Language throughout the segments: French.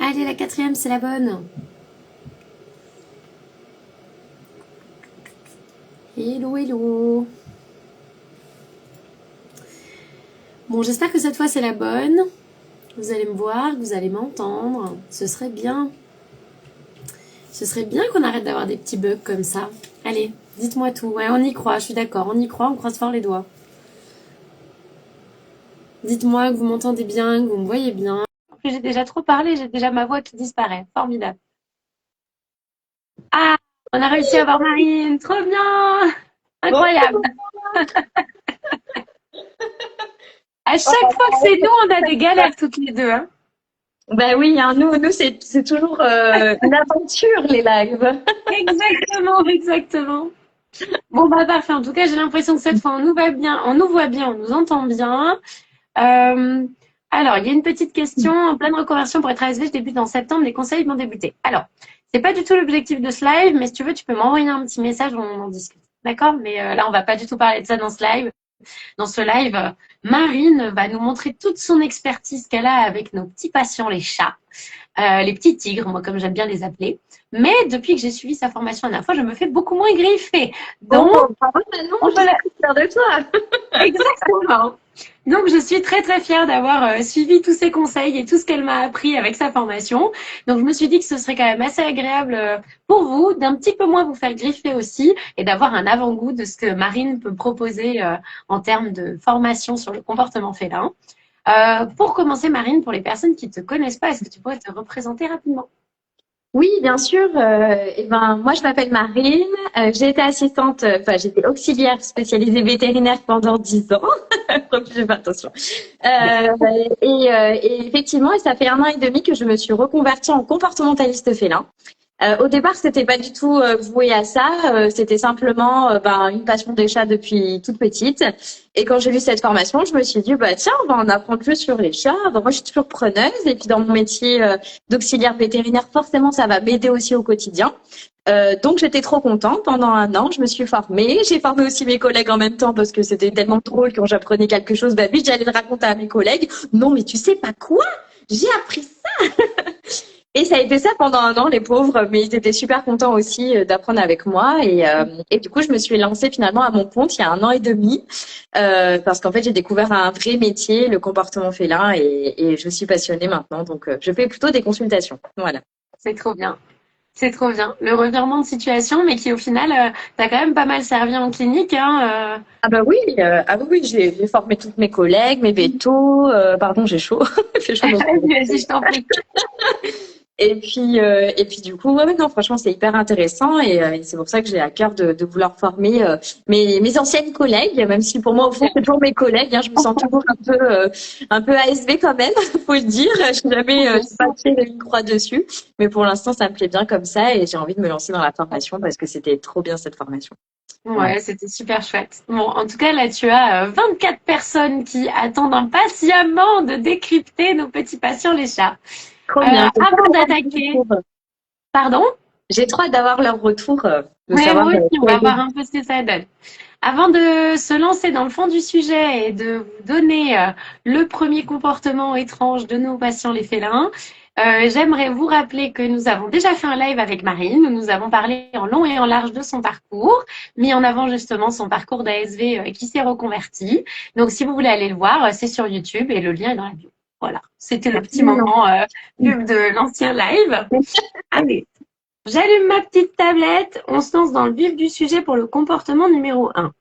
Allez, la quatrième, c'est la bonne. Hello, hello. Bon, j'espère que cette fois, c'est la bonne. Vous allez me voir, vous allez m'entendre. Ce serait bien. Ce serait bien qu'on arrête d'avoir des petits bugs comme ça. Allez, dites-moi tout. Ouais, on y croit, je suis d'accord. On y croit, on croise fort les doigts. Dites-moi que vous m'entendez bien, que vous me voyez bien. J'ai déjà trop parlé, j'ai déjà ma voix qui disparaît. Formidable. Ah, on a réussi à avoir Marine. Trop bien. Incroyable. À chaque fois que c'est nous, on a des galères toutes les deux. Hein. Ben oui, hein, nous c'est toujours une aventure les lives. Exactement, exactement. Bon, bah parfait. En tout cas, j'ai l'impression que cette fois, on nous va bien, on nous voit bien, on nous entend bien. Euh, alors, il y a une petite question. En pleine reconversion pour être ASV, je débute en septembre. Les conseils vont débuter. Alors, c'est pas du tout l'objectif de ce live, mais si tu veux, tu peux m'envoyer un petit message, on en discute. D'accord? Mais là, on va pas du tout parler de ça dans ce live. Dans ce live, Marine va nous montrer toute son expertise qu'elle a avec nos petits patients, les chats, les petits tigres, moi comme j'aime bien les appeler. Mais depuis que j'ai suivi sa formation la dernière fois, je me fais beaucoup moins griffer. Donc, Bravo Manon, on je va la... suis fière de toi. Exactement. Donc, je suis très très fière d'avoir suivi tous ses conseils et tout ce qu'elle m'a appris avec sa formation. Donc, je me suis dit que ce serait quand même assez agréable pour vous d'un petit peu moins vous faire griffer aussi et d'avoir un avant-goût de ce que Marine peut proposer en termes de formation sur le comportement félin. Pour commencer, Marine, pour les personnes qui ne te connaissent pas, est-ce que tu pourrais te représenter rapidement? Oui, bien sûr. Moi, je m'appelle Marine. J'ai été assistante, j'étais auxiliaire spécialisée vétérinaire pendant 10 ans. Donc, j'ai fait attention. Et effectivement, et ça fait 1 an et demi que je me suis reconvertie en comportementaliste félin. Au départ, c'était pas du tout voué à ça. C'était simplement une passion des chats depuis toute petite. Et quand j'ai lu cette formation, je me suis dit bah tiens, on va en apprendre plus sur les chats. Moi, je suis toujours preneuse. Et puis dans mon métier d'auxiliaire vétérinaire, forcément, ça va m'aider aussi au quotidien. Donc j'étais trop contente. Pendant 1 an, je me suis formée. J'ai formé aussi mes collègues en même temps parce que c'était tellement drôle quand j'apprenais quelque chose. Bah vite, j'allais le raconter à mes collègues. Non, mais tu sais pas quoi? J'ai appris ça. Et ça a été ça pendant 1 an, les pauvres, mais ils étaient super contents aussi d'apprendre avec moi. Et du coup, je me suis lancée finalement à mon compte il y a 1 an et demi, parce qu'en fait, j'ai découvert un vrai métier, le comportement félin, et je suis passionnée maintenant. Donc, je fais plutôt des consultations. Voilà. C'est trop bien. C'est trop bien. Le revirement de situation, mais qui au final, t'as quand même pas mal servi en clinique. Hein, Ah bah oui, j'ai formé toutes mes collègues, mes vétos. Pardon, j'ai chaud. Il fait chaud dans ce Vas-y, je t'en prie. Et puis du coup, ouais, non, franchement, c'est hyper intéressant et c'est pour ça que j'ai à cœur de vouloir former mes anciennes collègues, même si pour moi, au fond, c'est toujours mes collègues. Hein, je me sens toujours un peu ASV quand même, faut le dire. Je n'ai jamais pas tiré une croix dessus, mais pour l'instant, ça me plaît bien comme ça et j'ai envie de me lancer dans la formation parce que c'était trop bien cette formation. Voilà. Ouais, c'était super chouette. Bon, en tout cas, là, tu as 24 personnes qui attendent impatiemment de décrypter nos petits patients, les chats. Trop bien. Avant d'attaquer, pardon? J'ai trop hâte d'avoir leur retour, de Ouais, savoir moi aussi, on quel va est. voir un peu ce que ça donne. Avant de se lancer dans le fond du sujet et de vous donner le premier comportement étrange de nos patients les félins, j'aimerais vous rappeler que nous avons déjà fait un live avec Marine, où nous avons parlé en long et en large de son parcours, mis en avant justement son parcours d'ASV qui s'est reconverti. Donc si vous voulez aller le voir, c'est sur YouTube et le lien est dans la bio. Voilà, c'était le petit moment pub de l'ancien live. Allez, j'allume ma petite tablette, on se lance dans le vif du sujet pour le comportement numéro 1.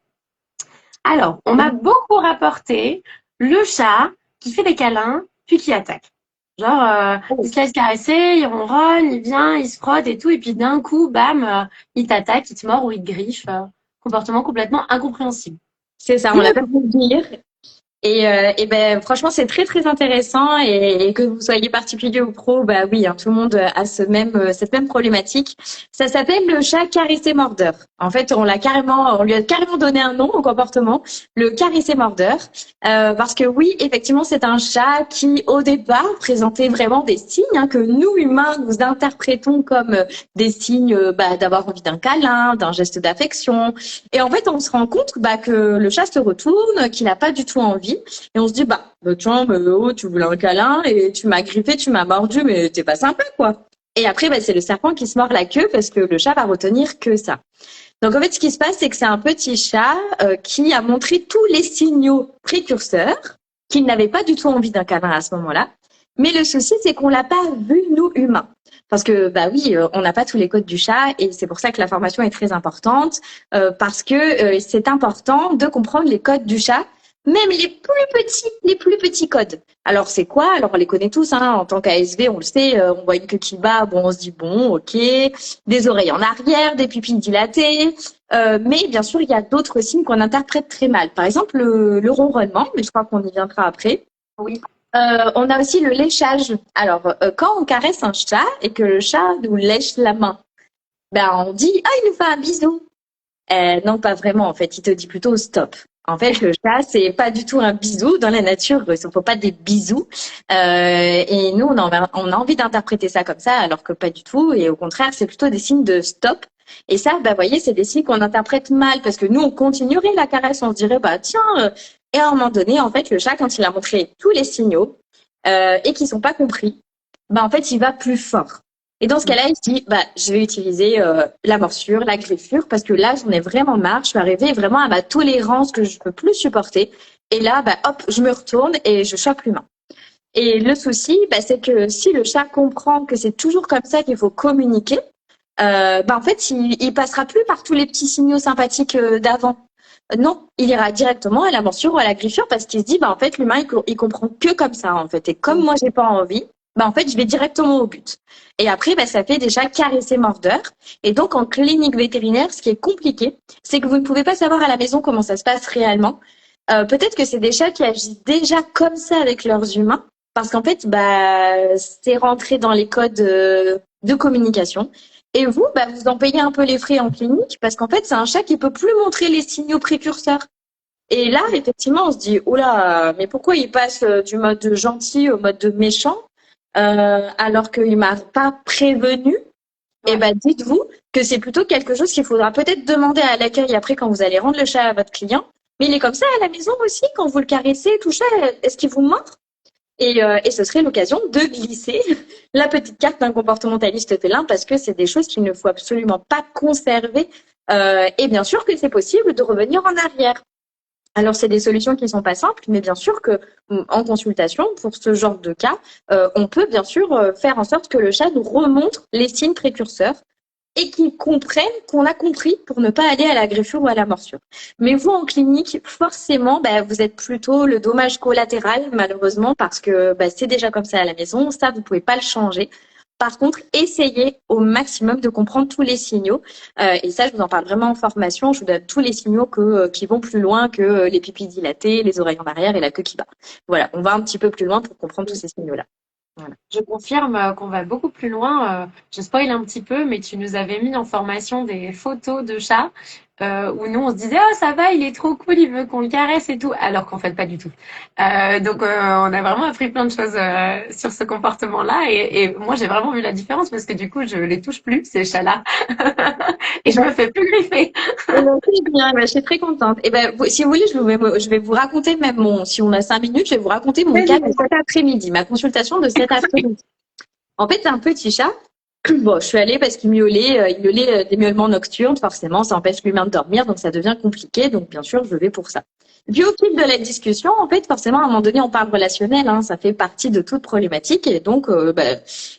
Alors, on m'a beaucoup rapporté le chat qui fait des câlins, puis qui attaque. Genre, il se laisse caresser, il ronronne, il vient, il se frotte et tout, et puis d'un coup, bam, il t'attaque, il te mord ou il te griffe. Comportement complètement incompréhensible. C'est ça, Qui on l'a me... pas pu dire. Et ben franchement c'est très très intéressant et que vous soyez particulier ou pro, bah oui, hein, tout le monde a cette même problématique. Ça s'appelle le chat caressé mordeur. En fait, on lui a carrément donné un nom au comportement, le caressé mordeur, parce que oui, effectivement, c'est un chat qui au départ présentait vraiment des signes que nous humains nous interprétons comme des signes d'avoir envie d'un câlin, d'un geste d'affection. Et en fait, on se rend compte que le chat se retourne, qu'il n'a pas du tout envie. vie. Et on se dit, tiens, oh, tu voulais un câlin et tu m'as griffé, tu m'as mordu, mais t'es pas sympa, quoi. Et après, c'est le serpent qui se mord la queue parce que le chat va retenir que ça. Donc, en fait, ce qui se passe, c'est que c'est un petit chat qui a montré tous les signaux précurseurs, qu'il n'avait pas du tout envie d'un câlin à ce moment-là. Mais le souci, c'est qu'on l'a pas vu, nous, humains. Parce que, oui, on n'a pas tous les codes du chat et c'est pour ça que la formation est très importante parce que c'est important de comprendre les codes du chat, même les plus petits codes. Alors, c'est quoi? Alors, on les connaît tous, hein. En tant qu'ASV, on le sait, on voit une queue qui bat, bon, on se dit, bon, ok, des oreilles en arrière, des pupilles dilatées. Mais bien sûr, il y a d'autres signes qu'on interprète très mal. Par exemple, le ronronnement, mais je crois qu'on y viendra après. Oui. On a aussi le léchage. Alors, quand on caresse un chat et que le chat nous lèche la main, on dit « Ah, il nous fait un bisou ». Non, pas vraiment. En fait, il te dit plutôt stop. En fait, le chat, c'est pas du tout un bisou. Dans la nature, il ne faut pas des bisous. Et nous, on a envie d'interpréter ça comme ça, alors que pas du tout. Et au contraire, c'est plutôt des signes de stop. Et ça, vous voyez, c'est des signes qu'on interprète mal parce que nous, on continuerait la caresse. On se dirait, tiens. Et à un moment donné, en fait, le chat, quand il a montré tous les signaux et qu'ils sont pas compris, en fait, il va plus fort. Et dans ce cas-là, il se dit, je vais utiliser la morsure, la griffure, parce que là, j'en ai vraiment marre. Je suis arrivée vraiment à ma tolérance que je peux plus supporter. Et là, hop, je me retourne et je chope l'humain. Et le souci, c'est que si le chat comprend que c'est toujours comme ça qu'il faut communiquer, en fait, il passera plus par tous les petits signaux sympathiques d'avant. Non, il ira directement à la morsure ou à la griffure parce qu'il se dit, en fait, l'humain, il comprend que comme ça, en fait. Et comme moi, j'ai pas envie, en fait, je vais directement au but. Et après, ça fait déjà caresser mordeur. Et donc, en clinique vétérinaire, ce qui est compliqué, c'est que vous ne pouvez pas savoir à la maison comment ça se passe réellement. Peut-être que c'est des chats qui agissent déjà comme ça avec leurs humains parce qu'en fait, c'est rentré dans les codes de communication. Et vous, vous en payez un peu les frais en clinique parce qu'en fait, c'est un chat qui peut plus montrer les signaux précurseurs. Et là, effectivement, on se dit, oula, mais pourquoi il passe du mode gentil au mode méchant alors qu'il m'a pas prévenu? Ouais. Et dites-vous que c'est plutôt quelque chose qu'il faudra peut-être demander à l'accueil après quand vous allez rendre le chat à votre client. Mais il est comme ça à la maison aussi, quand vous le caressez, tout ça, est-ce qu'il vous mord? Et ce serait l'occasion de glisser la petite carte d'un comportementaliste félin parce que c'est des choses qu'il ne faut absolument pas conserver. Et bien sûr que c'est possible de revenir en arrière. Alors, c'est des solutions qui sont pas simples, mais bien sûr que en consultation, pour ce genre de cas, on peut bien sûr faire en sorte que le chat nous remontre les signes précurseurs et qu'ils comprennent qu'on a compris pour ne pas aller à la griffure ou à la morsure. Mais vous, en clinique, forcément, vous êtes plutôt le dommage collatéral, malheureusement, parce que c'est déjà comme ça à la maison. Ça, vous pouvez pas le changer. Par contre, essayez au maximum de comprendre tous les signaux. Et ça, je vous en parle vraiment en formation. Je vous donne tous les signaux qui vont plus loin que les pupilles dilatées, les oreilles en arrière et la queue qui bat. Voilà, on va un petit peu plus loin pour comprendre tous ces signaux-là. Voilà. Je confirme qu'on va beaucoup plus loin. Je spoil un petit peu, mais tu nous avais mis en formation des photos de chats où nous on se disait oh ça va, il est trop cool, il veut qu'on le caresse et tout, alors qu'en fait pas du tout. Donc on a vraiment appris plein de choses sur ce comportement-là et moi j'ai vraiment vu la différence parce que du coup je les touche plus ces chats-là et je me fais plus griffer. C'est bien, je suis très contente. Et si vous voulez, je vais vous raconter même si on a 5 minutes, je vais vous raconter mon cas de cet après-midi, ma consultation de cet après-midi. En fait, c'est un petit chat. Bon, je suis allée parce qu'il miaulait, des miaulements nocturnes, forcément, ça empêche l'humain de dormir, donc ça devient compliqué, donc bien sûr, je vais pour ça. Puis au fil de la discussion, en fait, forcément, à un moment donné, on parle relationnel, hein, ça fait partie de toute problématique, et donc,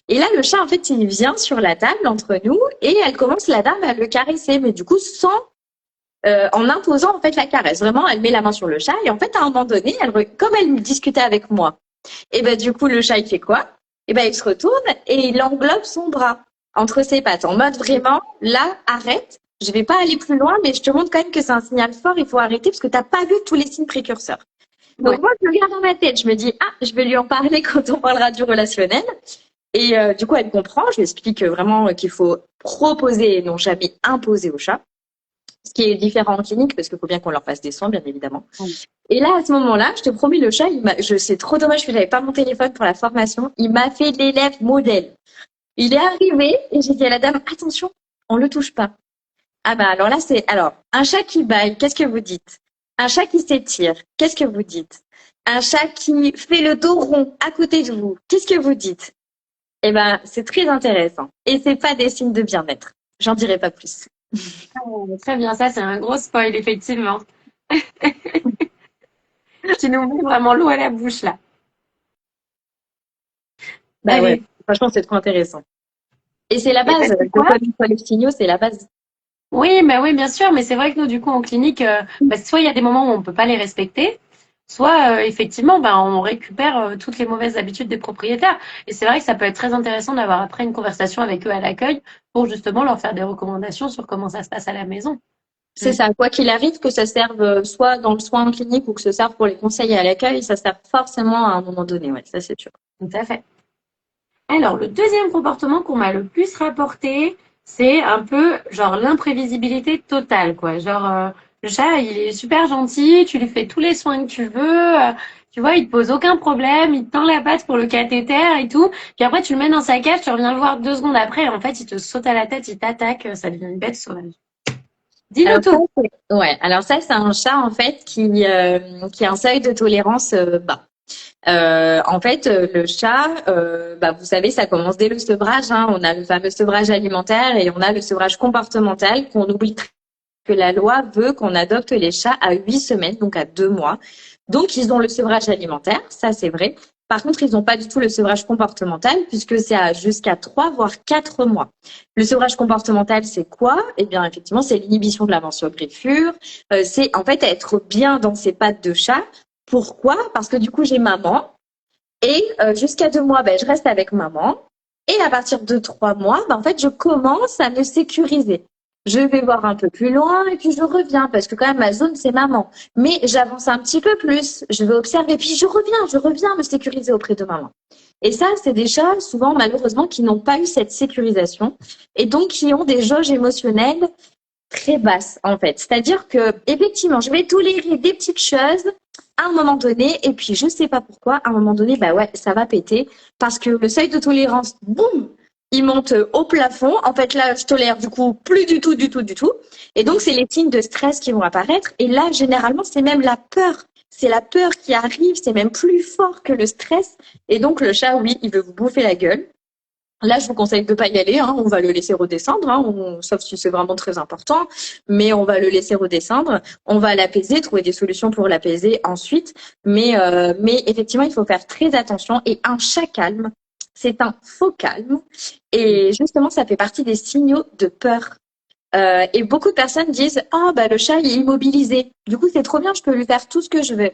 et là, le chat, en fait, il vient sur la table entre nous, et elle commence, la dame, à le caresser, mais du coup, en imposant, en fait, la caresse. Vraiment, elle met la main sur le chat, et en fait, à un moment donné, comme elle discutait avec moi, et du coup, le chat, il fait quoi? Et il se retourne et il englobe son bras entre ses pattes en mode vraiment, là, arrête, je vais pas aller plus loin, mais je te montre quand même que c'est un signal fort, il faut arrêter parce que t'as pas vu tous les signes précurseurs. Donc moi, je regarde dans ma tête, je me dis, je vais lui en parler quand on parlera du relationnel. Et du coup, elle comprend, je lui explique vraiment qu'il faut proposer et non jamais imposer au chat. Ce qui est différent en clinique, parce qu'il faut bien qu'on leur fasse des soins, bien évidemment. Oui. Et là, à ce moment-là, je te promets, le chat, c'est trop dommage que j'avais pas mon téléphone pour la formation. Il m'a fait l'élève modèle. Il est arrivé et j'ai dit à la dame, attention, on le touche pas. Alors là, alors, un chat qui bâille, qu'est-ce que vous dites? Un chat qui s'étire, qu'est-ce que vous dites? Un chat qui fait le dos rond à côté de vous, qu'est-ce que vous dites? Eh ben, c'est très intéressant. Et c'est pas des signes de bien-être. J'en dirai pas plus. Très bien, ça c'est un gros spoil, effectivement. Tu nous mets vraiment l'eau à la bouche là. Bah ouais, Allez. franchement, c'est trop intéressant. Et c'est la Et base. ben, c'est De quoi? connaître les signaux, c'est la base. Oui, mais oui, bien sûr, mais c'est vrai que nous, du coup, en clinique, soit il y a des moments où on peut pas les respecter, soit effectivement, on récupère toutes les mauvaises habitudes des propriétaires. Et c'est vrai que ça peut être très intéressant d'avoir après une conversation avec eux à l'accueil pour justement leur faire des recommandations sur comment ça se passe à la maison. C'est Mm, ça. Quoi qu'il arrive, que ça serve soit dans le soin en clinique ou que ça serve pour les conseils à l'accueil, ça sert forcément à un moment donné. Ouais, ça c'est sûr. tout à fait. Alors, le deuxième comportement qu'on m'a le plus rapporté, c'est un peu genre l'imprévisibilité totale, quoi. Genre, le chat, il est super gentil, tu lui fais tous les soins que tu veux, tu vois, il te pose aucun problème, il te tend la patte pour le cathéter et tout. Puis après, tu le mets dans sa cage, tu reviens le voir 2 secondes après, et en fait, il te saute à la tête, il t'attaque, ça devient une bête sauvage. Dis-nous Alors ça, tout. ouais. Alors ça, c'est un chat en fait qui a un seuil de tolérance bas. En fait, le chat, vous savez, ça commence dès le sevrage. Hein. On a le fameux sevrage alimentaire et on a le sevrage comportemental qu'on oublie que la loi veut qu'on adopte les chats à 8 semaines, donc à 2 mois. Donc, ils ont le sevrage alimentaire, ça c'est vrai. Par contre, ils n'ont pas du tout le sevrage comportemental puisque c'est à jusqu'à 3 voire 4 mois. Le sevrage comportemental, c'est quoi? Eh bien, effectivement, c'est l'inhibition de la morsure-griffure. C'est en fait être bien dans ses pattes de chat. Pourquoi? Parce que du coup, j'ai maman et jusqu'à 2 mois, je reste avec maman. Et à partir de 3 mois, en fait, je commence à me sécuriser. Je vais voir un peu plus loin et puis je reviens parce que quand même ma zone c'est maman. Mais j'avance un petit peu plus, je vais observer puis je reviens me sécuriser auprès de maman. Et ça, c'est des chats souvent malheureusement qui n'ont pas eu cette sécurisation et donc qui ont des jauges émotionnelles très basses en fait. C'est-à-dire que effectivement, je vais tolérer des petites choses à un moment donné et puis je sais pas pourquoi à un moment donné ça va péter parce que le seuil de tolérance boum il monte au plafond. En fait, là, je tolère du coup plus du tout, du tout, du tout. Et donc, c'est les signes de stress qui vont apparaître. Et là, généralement, c'est même la peur. C'est la peur qui arrive. C'est même plus fort que le stress. Et donc, le chat, oui, il veut vous bouffer la gueule. Là, je vous conseille de pas y aller. Hein. On va le laisser redescendre, hein. Sauf si c'est vraiment très important. Mais on va le laisser redescendre. On va l'apaiser, trouver des solutions pour l'apaiser ensuite. Mais effectivement, il faut faire très attention. Et un chat calme, c'est un faux calme. Et justement, ça fait partie des signaux de peur. Et beaucoup de personnes disent, ah, le chat, il est immobilisé. Du coup, c'est trop bien, je peux lui faire tout ce que je veux.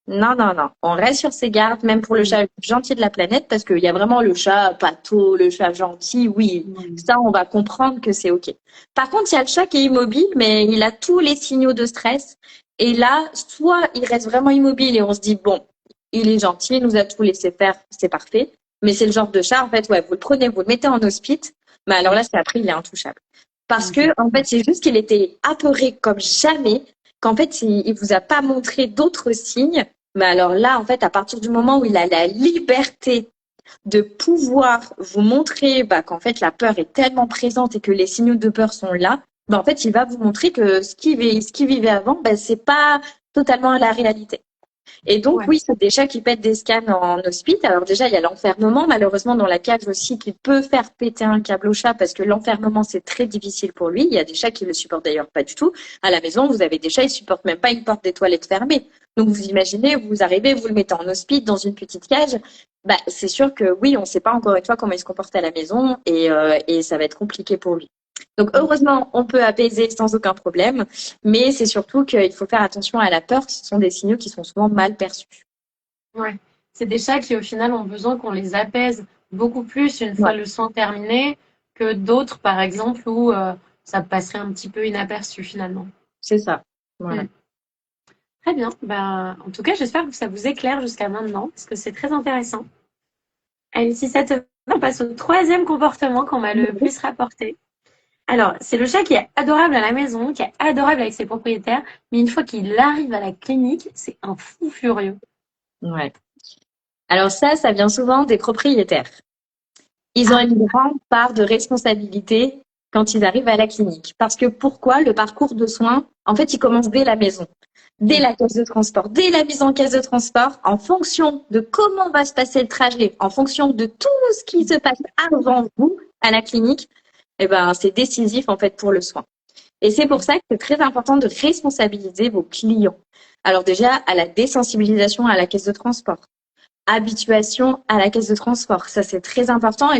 Non, non, non. On reste sur ses gardes, même pour le chat le plus gentil de la planète, parce qu'il y a vraiment le chat pâteau, le chat gentil. Oui, ça, on va comprendre que c'est OK. Par contre, il y a le chat qui est immobile, mais il a tous les signaux de stress. Et là, soit il reste vraiment immobile et on se dit, bon, il est gentil, il nous a tout laissé faire, c'est parfait. Mais c'est le genre de chat, en fait, ouais, vous le prenez, vous le mettez en hospice. Mais alors là, c'est après, il est intouchable. Parce que, en fait, c'est juste qu'il était apeuré comme jamais, qu'en fait, il vous a pas montré d'autres signes. Mais alors là, en fait, à partir du moment où il a la liberté de pouvoir vous montrer qu'en fait, la peur est tellement présente et que les signaux de peur sont là, en fait, il va vous montrer que ce qu'il vivait avant, c'est pas totalement la réalité. Et donc, Ouais. oui, c'est des chats qui pètent des scans en hospice. Alors déjà, il y a l'enfermement, malheureusement, dans la cage aussi, qui peut faire péter un câble au chat parce que l'enfermement, c'est très difficile pour lui. Il y a des chats qui le supportent d'ailleurs pas du tout. À la maison, vous avez des chats, ils supportent même pas une porte des toilettes fermée. Donc, vous imaginez, vous arrivez, vous le mettez en hospice dans une petite cage. C'est sûr que oui, on ne sait pas encore une fois comment il se comporte à la maison et ça va être compliqué pour lui. Donc heureusement, on peut apaiser sans aucun problème, mais c'est surtout qu'il faut faire attention à la peur, ce sont des signaux qui sont souvent mal perçus. Ouais. C'est des chats qui, au final, ont besoin qu'on les apaise beaucoup plus une fois Ouais, le soin terminé que d'autres, par exemple, où ça passerait un petit peu inaperçu finalement. c'est ça. Voilà. Mm. Très bien. En tout cas, j'espère que ça vous éclaire jusqu'à maintenant, parce que c'est très intéressant. Allez, si ça te va, on passe au troisième comportement qu'on m'a le plus rapporté. Alors, c'est le chat qui est adorable à la maison, qui est adorable avec ses propriétaires, mais une fois qu'il arrive à la clinique, c'est un fou furieux. Ouais. Alors ça vient souvent des propriétaires. Ils ont Ah, une grande part de responsabilité quand ils arrivent à la clinique. Parce que pourquoi? Le parcours de soins, en fait, il commence dès la maison, dès la caisse de transport, dès la mise en caisse de transport, en fonction de comment va se passer le trajet, en fonction de tout ce qui se passe avant vous à la clinique, eh ben, c'est décisif en fait pour le soin. Et c'est pour ça que c'est très important de responsabiliser vos clients. Alors déjà, à la désensibilisation à la caisse de transport, habituation à la caisse de transport, ça c'est très important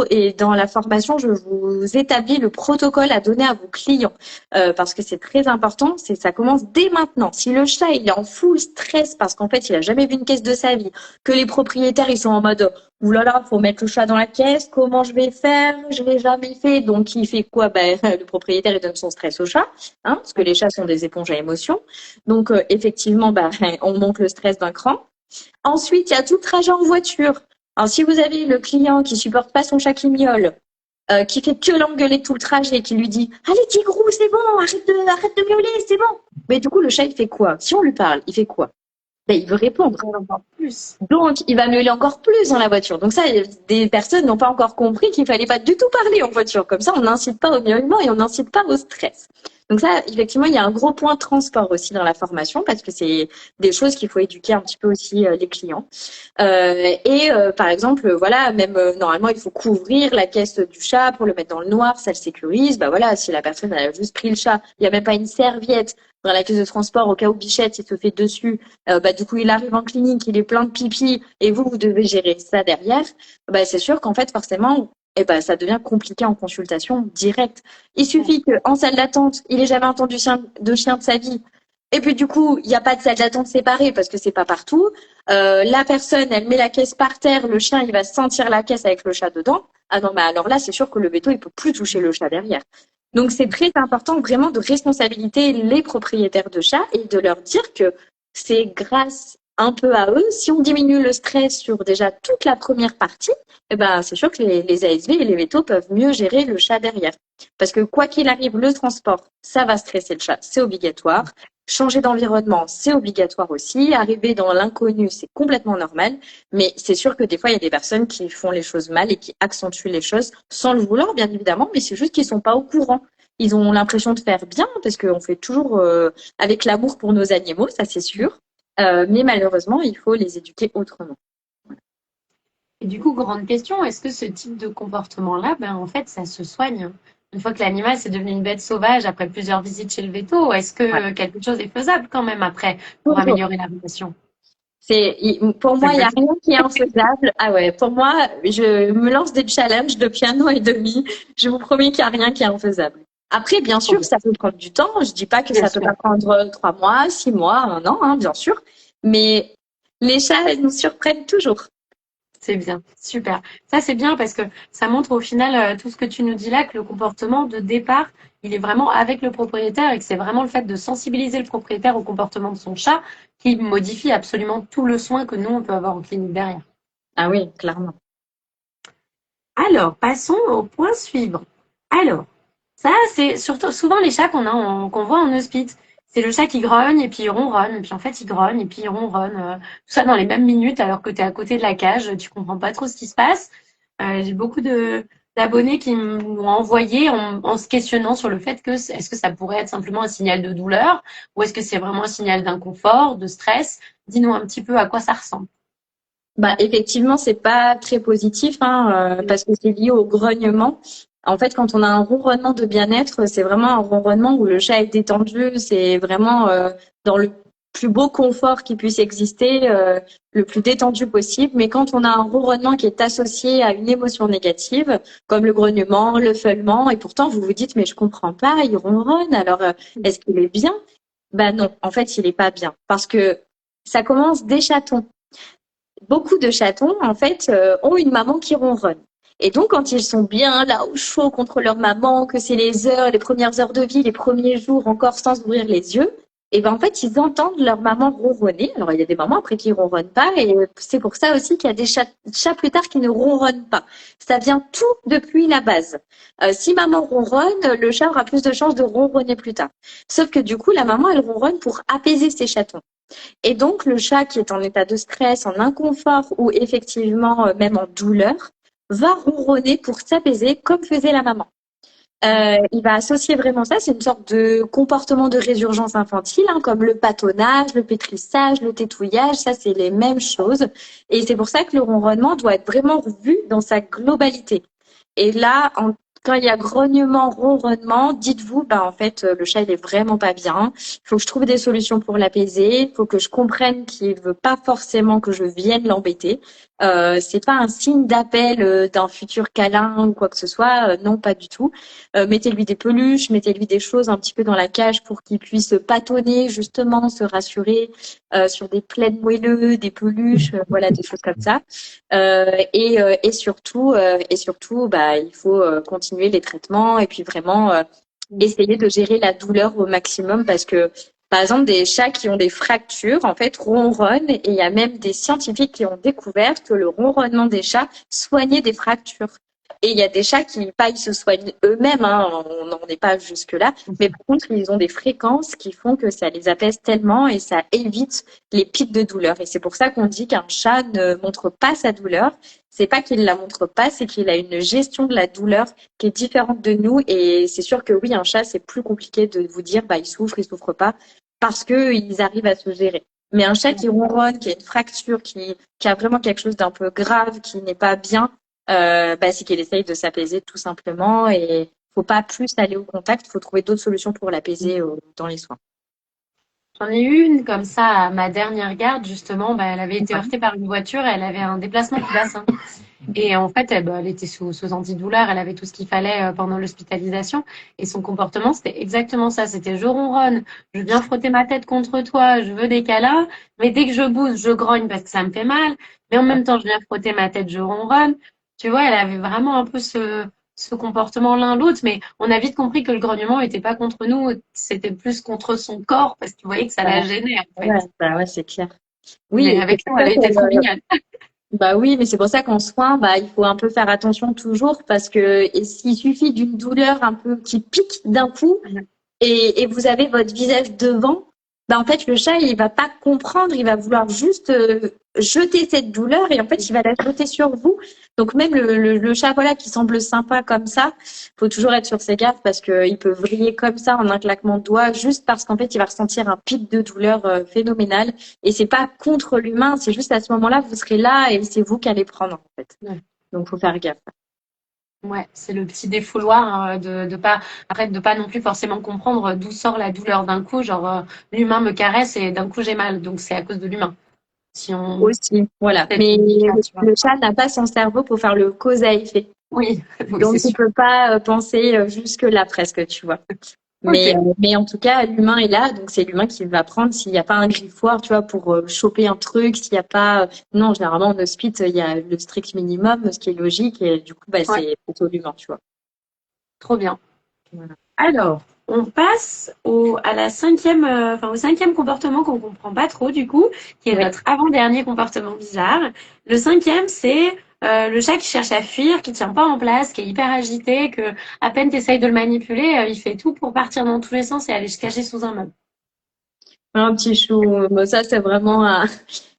et dans la formation, je vous établis le protocole à donner à vos clients parce que c'est très important. Ça commence dès maintenant. Si le chat il est en full stress parce qu'en fait il a jamais vu une caisse de sa vie, que les propriétaires ils sont en mode ouh là là, faut mettre le chat dans la caisse, comment je vais faire, je l'ai jamais fait, donc il fait quoi? Ben le propriétaire il donne son stress au chat, hein, parce que les chats sont des éponges à émotions. Donc effectivement, ben on monte le stress d'un cran. Ensuite, il y a tout le trajet en voiture. Alors, si vous avez le client qui supporte pas son chat qui miaule, qui fait que l'engueuler tout le trajet, qui lui dit « Allez, Tigrou, c'est bon, arrête de miauler, c'est bon !» Mais du coup, le chat, il fait quoi? Si on lui parle, il fait quoi? Ben, il veut répondre. Encore plus. Donc, il va miauler encore plus dans la voiture. Donc ça, des personnes n'ont pas encore compris qu'il fallait pas du tout parler en voiture. Comme ça, on n'incite pas au miaulement et on n'incite pas au stress. Donc ça, effectivement, il y a un gros point transport aussi dans la formation parce que c'est des choses qu'il faut éduquer un petit peu aussi les clients. Par exemple, voilà, même normalement, il faut couvrir la caisse du chat pour le mettre dans le noir, ça le sécurise. Bah voilà, si la personne a juste pris le chat, il n'y a même pas une serviette dans la caisse de transport au cas où Bichette il se fait dessus. Du coup, il arrive en clinique, il est plein de pipi et vous devez gérer ça derrière. Bah c'est sûr qu'en fait, forcément, ça devient compliqué en consultation directe. Il suffit qu'en salle d'attente, il ait jamais entendu de chien de sa vie. Et puis du coup, il n'y a pas de salle d'attente séparée parce que c'est pas partout. La personne, elle met la caisse par terre, le chien, il va sentir la caisse avec le chat dedans. Ah non, mais alors là, c'est sûr que le veto, il peut plus toucher le chat derrière. Donc c'est très important vraiment de responsabiliser les propriétaires de chats et de leur dire que c'est grâce un peu à eux, si on diminue le stress sur déjà toute la première partie, c'est sûr que les ASV et les vétos peuvent mieux gérer le chat derrière. Parce que quoi qu'il arrive, le transport, ça va stresser le chat, c'est obligatoire. Changer d'environnement, c'est obligatoire aussi. Arriver dans l'inconnu, c'est complètement normal. Mais c'est sûr que des fois, il y a des personnes qui font les choses mal et qui accentuent les choses sans le vouloir, bien évidemment, mais c'est juste qu'ils sont pas au courant. Ils ont l'impression de faire bien parce qu'on fait toujours avec l'amour pour nos animaux, ça c'est sûr. Mais malheureusement, il faut les éduquer autrement. Et du coup, grande question, est-ce que ce type de comportement-là, en fait, ça se soigne? Une fois que l'animal c'est devenu une bête sauvage après plusieurs visites chez le véto, est-ce que quelque chose est faisable quand même après pour améliorer la relation? Pour moi, il n'y a rien qui est infaisable. Ah ouais, pour moi, je me lance des challenges depuis 1 an et demi. Je vous promets qu'il n'y a rien qui est infaisable. Après, bien sûr, ça peut prendre du temps. Je dis pas que ça peut pas prendre 3 mois, 6 mois, 1 an, hein, bien sûr. Mais les chats nous surprennent toujours. C'est bien, super. Ça, c'est bien parce que ça montre au final tout ce que tu nous dis là, que le comportement de départ, il est vraiment avec le propriétaire et que c'est vraiment le fait de sensibiliser le propriétaire au comportement de son chat qui modifie absolument tout le soin que nous, on peut avoir en clinique derrière. Ah oui, clairement. Alors, passons au point suivant. Alors, ça, c'est surtout souvent les chats qu'on voit en hospice. C'est le chat qui grogne et puis il ronronne, et puis en fait il grogne et puis il ronronne, tout ça dans les mêmes minutes alors que tu es à côté de la cage, tu comprends pas trop ce qui se passe. J'ai beaucoup d'abonnés qui m'ont envoyé en se questionnant sur le fait que est-ce que ça pourrait être simplement un signal de douleur ou est-ce que c'est vraiment un signal d'inconfort, de stress? Dis-nous un petit peu à quoi ça ressemble. Effectivement, c'est pas très positif parce que c'est lié au grognement. En fait, quand on a un ronronnement de bien-être, c'est vraiment un ronronnement où le chat est détendu, c'est vraiment dans le plus beau confort qui puisse exister, le plus détendu possible. Mais quand on a un ronronnement qui est associé à une émotion négative, comme le grognement, le feulement, et pourtant vous vous dites mais je comprends pas, il ronronne, alors est-ce qu'il est bien? Non, en fait il est pas bien parce que ça commence des chatons. Beaucoup de chatons, en fait, ont une maman qui ronronne. Et donc, quand ils sont bien là au chaud contre leur maman, que c'est les premières heures de vie, les premiers jours encore sans ouvrir les yeux, en fait, ils entendent leur maman ronronner. Alors, il y a des mamans après qui ronronnent pas, et c'est pour ça aussi qu'il y a des chats plus tard qui ne ronronnent pas. Ça vient tout depuis la base. Si maman ronronne, le chat aura plus de chances de ronronner plus tard. Sauf que du coup, la maman, elle ronronne pour apaiser ses chatons. Et donc, le chat qui est en état de stress, en inconfort ou effectivement même en douleur, va ronronner pour s'apaiser comme faisait la maman. Il va associer vraiment ça. C'est une sorte de comportement de résurgence infantile, hein, comme le patonnage, le pétrissage, le tétouillage. Ça, c'est les mêmes choses. Et c'est pour ça que le ronronnement doit être vraiment vu dans sa globalité. Et là, quand il y a grognement, ronronnement, dites-vous, bah en fait, le chat il est vraiment pas bien. Il faut que je trouve des solutions pour l'apaiser. Il faut que je comprenne qu'il veut pas forcément que je vienne l'embêter. C'est pas un signe d'appel d'un futur câlin ou quoi que ce soit. Non, pas du tout. Mettez-lui des peluches, mettez-lui des choses un petit peu dans la cage pour qu'il puisse patonner justement, se rassurer sur des plaids moelleux, des peluches, voilà, des choses comme ça. Et surtout, bah, il faut continuer les traitements et puis vraiment essayer de gérer la douleur au maximum parce que, par exemple, des chats qui ont des fractures, en fait, ronronnent et il y a même des scientifiques qui ont découvert que le ronronnement des chats soignait des fractures. Et il y a des chats qui, pas, ils se soignent eux-mêmes, hein, on n'en est pas jusque-là, mais par contre, ils ont des fréquences qui font que ça les apaise tellement et ça évite les pics de douleur. Et c'est pour ça qu'on dit qu'un chat ne montre pas sa douleur. C'est pas qu'il la montre pas, c'est qu'il a une gestion de la douleur qui est différente de nous. Et c'est sûr que oui, un chat, c'est plus compliqué de vous dire, bah, il souffre pas, parce que ils arrivent à se gérer. Mais un chat qui ronronne, qui a une fracture, qui a vraiment quelque chose d'un peu grave, qui n'est pas bien, bah, c'est qu'il essaye de s'apaiser tout simplement et faut pas plus aller au contact, faut trouver d'autres solutions pour l'apaiser dans les soins. J'en ai eu une comme ça à ma dernière garde, justement. Bah, elle avait été heurtée par une voiture, elle avait un déplacement du bassin. Et en fait, elle était sous antidouleur, elle avait tout ce qu'il fallait pendant l'hospitalisation. Et son comportement, c'était exactement ça. C'était je ronronne, je viens frotter ma tête contre toi, je veux des câlins, mais dès que je bouge, je grogne parce que ça me fait mal. Mais en même temps, je viens frotter ma tête, je ronronne. Tu vois, elle avait vraiment un peu ce comportement l'un l'autre, mais on a vite compris que le grognement n'était pas contre nous, c'était plus contre son corps parce que tu voyais que ça la gênait en fait. Ouais, bah ouais, c'est clair. Mais Oui, et avec c'est nous, pour elle ça était trop mignonne. bah oui, mais c'est pour ça qu'en soins, bah, il faut un peu faire attention toujours parce que s'il suffit d'une douleur un peu qui pique d'un coup et vous avez votre visage devant, bah en fait le chat il va pas comprendre, il va vouloir juste jeter cette douleur et en fait il va la jeter sur vous. Donc même le chat voilà qui semble sympa comme ça, faut toujours être sur ses gardes parce que il peut vriller comme ça en un claquement de doigts juste parce qu'en fait il va ressentir un pic de douleur phénoménal. Et c'est pas contre l'humain, c'est juste à ce moment-là, vous serez là et c'est vous qui allez prendre, en fait. Ouais. Donc, faut faire gaffe. Ouais, c'est le petit défouloir hein, de pas après de pas non plus forcément comprendre d'où sort la douleur d'un coup. Genre l'humain me caresse et d'un coup j'ai mal, donc c'est à cause de l'humain. Si on Aussi, voilà. peut-être Mais délicat, tu vois. le chat n'a pas son cerveau pour faire le cause à effet. Oui, oui, Donc, c'est il sûr. peut pas penser jusque-là presque, tu vois. Mais, Ok. mais en tout cas, l'humain est là, donc c'est l'humain qui va prendre s'il n'y a pas un griffoir, tu vois, pour choper un truc, s'il n'y a pas... Non, généralement, en hospice, il y a le strict minimum, ce qui est logique, et du coup, bah, Ouais, c'est plutôt l'humain, tu vois. trop bien. Voilà. Alors, on passe au cinquième comportement qu'on comprend pas trop du coup, qui est Oui. notre avant-dernier comportement bizarre. Le cinquième, c'est le chat qui cherche à fuir, qui tient pas en place, qui est hyper agité, que à peine t'essayes de le manipuler, il fait tout pour partir dans tous les sens et aller se cacher sous un meuble. Un petit chou, bon, ça c'est vraiment un...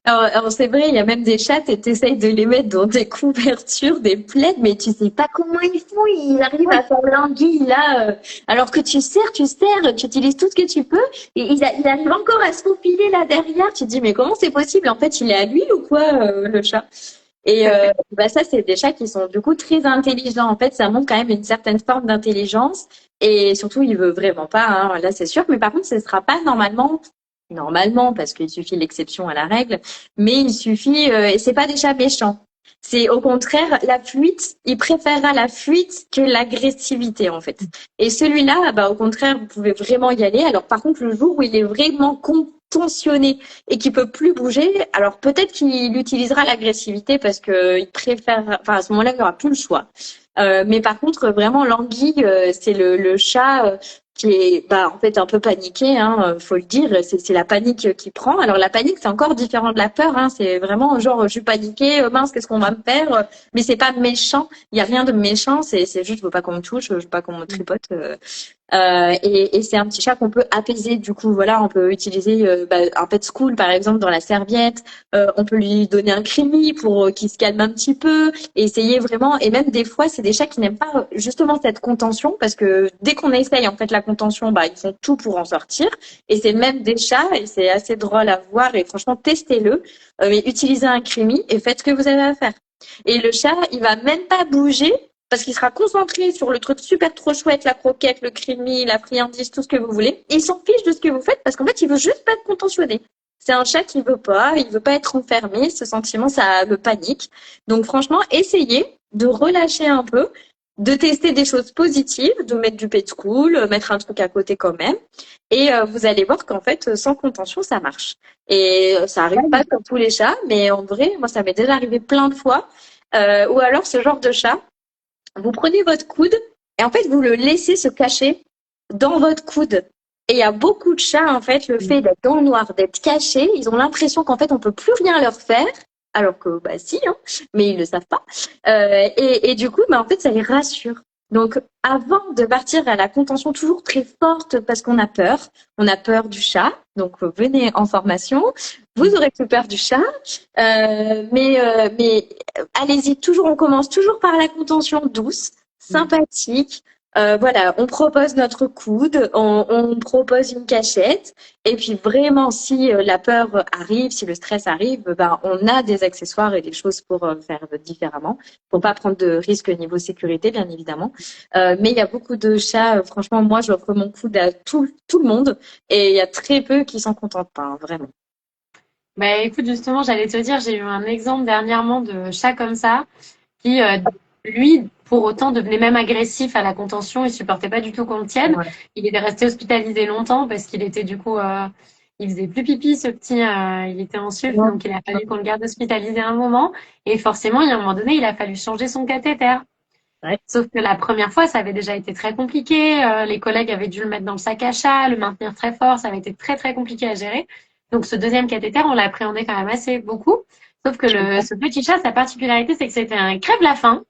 Alors, c'est vrai, il y a même des chats et t'essayes de les mettre dans des couvertures, des plaids, mais tu sais pas comment ils font, ils arrivent à faire l'anguille là, alors que tu serres, tu utilises tout ce que tu peux, et il arrive encore à se faufiler là derrière, tu te dis mais comment c'est possible? En fait, il est à l'huile ou quoi, le chat? Et bah ça, c'est des chats qui sont du coup très intelligents. En fait, ça montre quand même une certaine forme d'intelligence. Et surtout, il veut vraiment pas, hein, là c'est sûr. Mais par contre, ce sera pas normalement, parce qu'il suffit l'exception à la règle, mais il suffit, et c'est pas des chats méchants. C'est au contraire la fuite, il préférera la fuite que l'agressivité en fait. Et celui-là, bah au contraire, vous pouvez vraiment y aller. Alors par contre, le jour où il est vraiment contentionné et qu'il peut plus bouger, alors peut-être qu'il utilisera l'agressivité parce que il préfère, enfin à ce moment-là, il n'y aura plus le choix. Mais par contre, vraiment, l'anguille, c'est le chat qui est bah en fait un peu paniqué, hein, faut le dire, c'est la panique qui prend. Alors la panique c'est encore différent de la peur, hein, c'est vraiment genre je suis paniquée, mince qu'est-ce qu'on va me faire, mais c'est pas méchant, il y a rien de méchant, c'est juste je veux pas qu'on me touche, je veux pas qu'on me tripote, Et c'est un petit chat qu'on peut apaiser. Du coup, voilà, on peut utiliser un pet school par exemple dans la serviette. On peut lui donner un crimi pour qu'il se calme un petit peu. Et essayer vraiment. Et même des fois, c'est des chats qui n'aiment pas justement cette contention parce que dès qu'on essaye en fait la contention, ils font tout pour en sortir. Et c'est même des chats et c'est assez drôle à voir. Et franchement, testez-le. Mais utilisez un crimi et faites ce que vous avez à faire. Et le chat, il va même pas bouger parce qu'il sera concentré sur le truc super trop chouette, la croquette, le crimi, la friandise, tout ce que vous voulez. Et il s'en fiche de ce que vous faites parce qu'en fait, il veut juste pas être contentionné. C'est un chat qui il veut pas être enfermé. Ce sentiment, ça le panique. Donc franchement, essayez de relâcher un peu, de tester des choses positives, de mettre du pet school, mettre un truc à côté quand même. Et vous allez voir qu'en fait, sans contention, ça marche. Et ça arrive pas pour tous les chats, mais en vrai, moi, ça m'est déjà arrivé plein de fois. Ou alors ce genre de chat, vous prenez votre coude et en fait, vous le laissez se cacher dans votre coude. Et il y a beaucoup de chats, en fait, le fait d'être dans le noir, d'être cachés, ils ont l'impression qu'en fait, on peut plus rien leur faire. Alors que, si, hein, mais ils le savent pas. Et du coup, en fait, ça les rassure. Donc, avant de partir à la contention toujours très forte parce qu'on a peur du chat. Donc, venez en formation. Vous aurez plus peur du chat. Mais allez-y, on commence toujours par la contention douce, sympathique. Voilà, on propose notre coude, on propose une cachette, et puis vraiment, si la peur arrive, si le stress arrive, on a des accessoires et des choses pour faire différemment, pour pas prendre de risques niveau sécurité, bien évidemment. Mais il y a beaucoup de chats, franchement, moi, j'offre mon coude à tout le monde, et il y a très peu qui s'en contentent pas, hein, vraiment. Écoute, justement, j'allais te dire, j'ai eu un exemple dernièrement de chat comme ça, qui, lui, pour autant, devenait même agressif à la contention. Il supportait pas du tout qu'on le tienne. Ouais. Il était resté hospitalisé longtemps parce qu'il était du coup, il faisait plus pipi, ce petit, il était en sucre, donc il a fallu qu'on le garde hospitalisé un moment. Et forcément, il y a un moment donné, il a fallu changer son cathéter. Ouais. Sauf que la première fois, ça avait déjà été très compliqué. Les collègues avaient dû le mettre dans le sac à chat, le maintenir très fort. Ça avait été très, très compliqué à gérer. Donc, ce deuxième cathéter, on l'appréhendait quand même assez beaucoup. Sauf que ce petit chat, sa particularité, c'est que c'était un crève-la-faim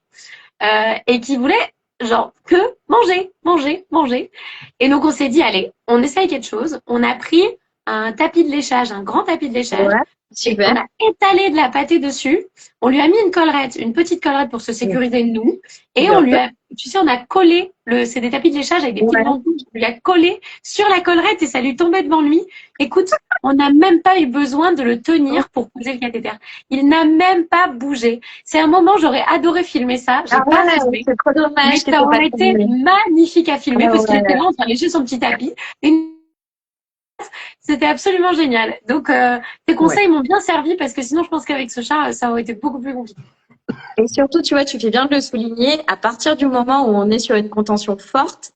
et qui voulait genre que manger, manger, manger. Et donc, on s'est dit, allez, on essaye quelque chose. On a pris un tapis de léchage, un grand tapis de léchage. Ouais, Et super. on a étalé de la pâtée dessus. On lui a mis une collerette, une petite collerette pour se sécuriser de nous. Et on Bien lui sûr. a, tu sais, on a collé c'est des tapis de léchage avec des petites Ouais. ventouse. On lui a collé sur la collerette et ça lui tombait devant lui. Écoute, on n'a même pas eu besoin de le tenir pour poser le cathéter. Il n'a même pas bougé. C'est un moment, j'aurais adoré filmer ça. J'ai Ah pas ouais, filmé. c'est trop Mais dommage que ça t'aies pas aurait été filmé. magnifique à filmer Ah parce qu'il était ouais. là en train de lécher son petit tapis. Et c'était absolument génial. Donc, tes Ouais. conseils m'ont bien servi parce que sinon, je pense qu'avec ce chat, ça aurait été beaucoup plus compliqué. Et surtout, tu vois, tu fais bien de le souligner, à partir du moment où on est sur une contention forte,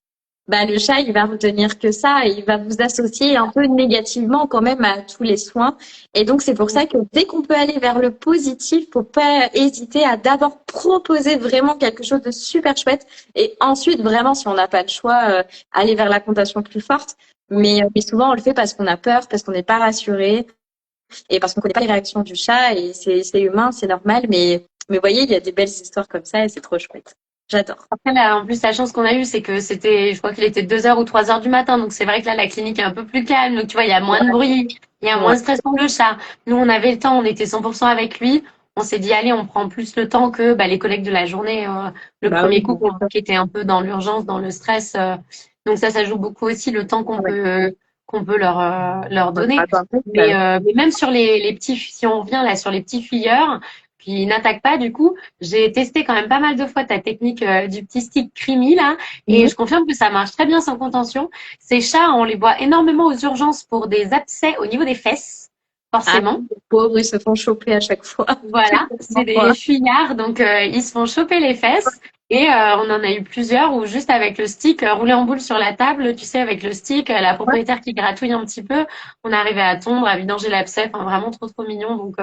le chat, il va retenir que ça et il va vous associer un peu négativement quand même à tous les soins. Et donc, c'est pour ça que dès qu'on peut aller vers le positif, faut pas hésiter à d'abord proposer vraiment quelque chose de super chouette et ensuite, vraiment, si on n'a pas le choix, aller vers la contention plus forte. Mais souvent, on le fait parce qu'on a peur, parce qu'on n'est pas rassuré et parce qu'on connaît pas les réactions du chat et c'est humain, c'est normal. Mais vous voyez, il y a des belles histoires comme ça et c'est trop chouette. J'adore. Après, là, en plus, la chance qu'on a eue, c'est que je crois qu'il était 2 heures ou 3 heures du matin. Donc, c'est vrai que là, la clinique est un peu plus calme. Donc, tu vois, il y a moins de bruit, il y a moins Ouais. de stress pour le chat. Nous, on avait le temps, on était 100% avec lui. On s'est dit, allez, on prend plus le temps que les collègues de la journée. Le Bah oui, premier coup, bien sûr. qui était un peu dans l'urgence, dans le stress. Donc, ça joue beaucoup aussi le temps Ouais. qu'on peut leur Ouais. donner. Attends, Mais même sur les petits, si on revient là sur les petits fuyeurs qui n'attaquent pas, du coup, j'ai testé quand même pas mal de fois ta technique du petit stick creamy là, et je confirme que ça marche très bien sans contention. Ces chats, on les voit énormément aux urgences pour des abcès au niveau des fesses, Ah, forcément. les pauvres, ils se font choper à chaque fois. Je Voilà, c'est comprends des pas. fuyards, donc ils se font choper les fesses. Et on en a eu plusieurs où juste avec le stick, roulé en boule sur la table, tu sais, avec le stick, la Ouais. propriétaire qui gratouille un petit peu, on arrivait à tondre, à vidanger l'abcès, enfin vraiment trop trop mignon. Donc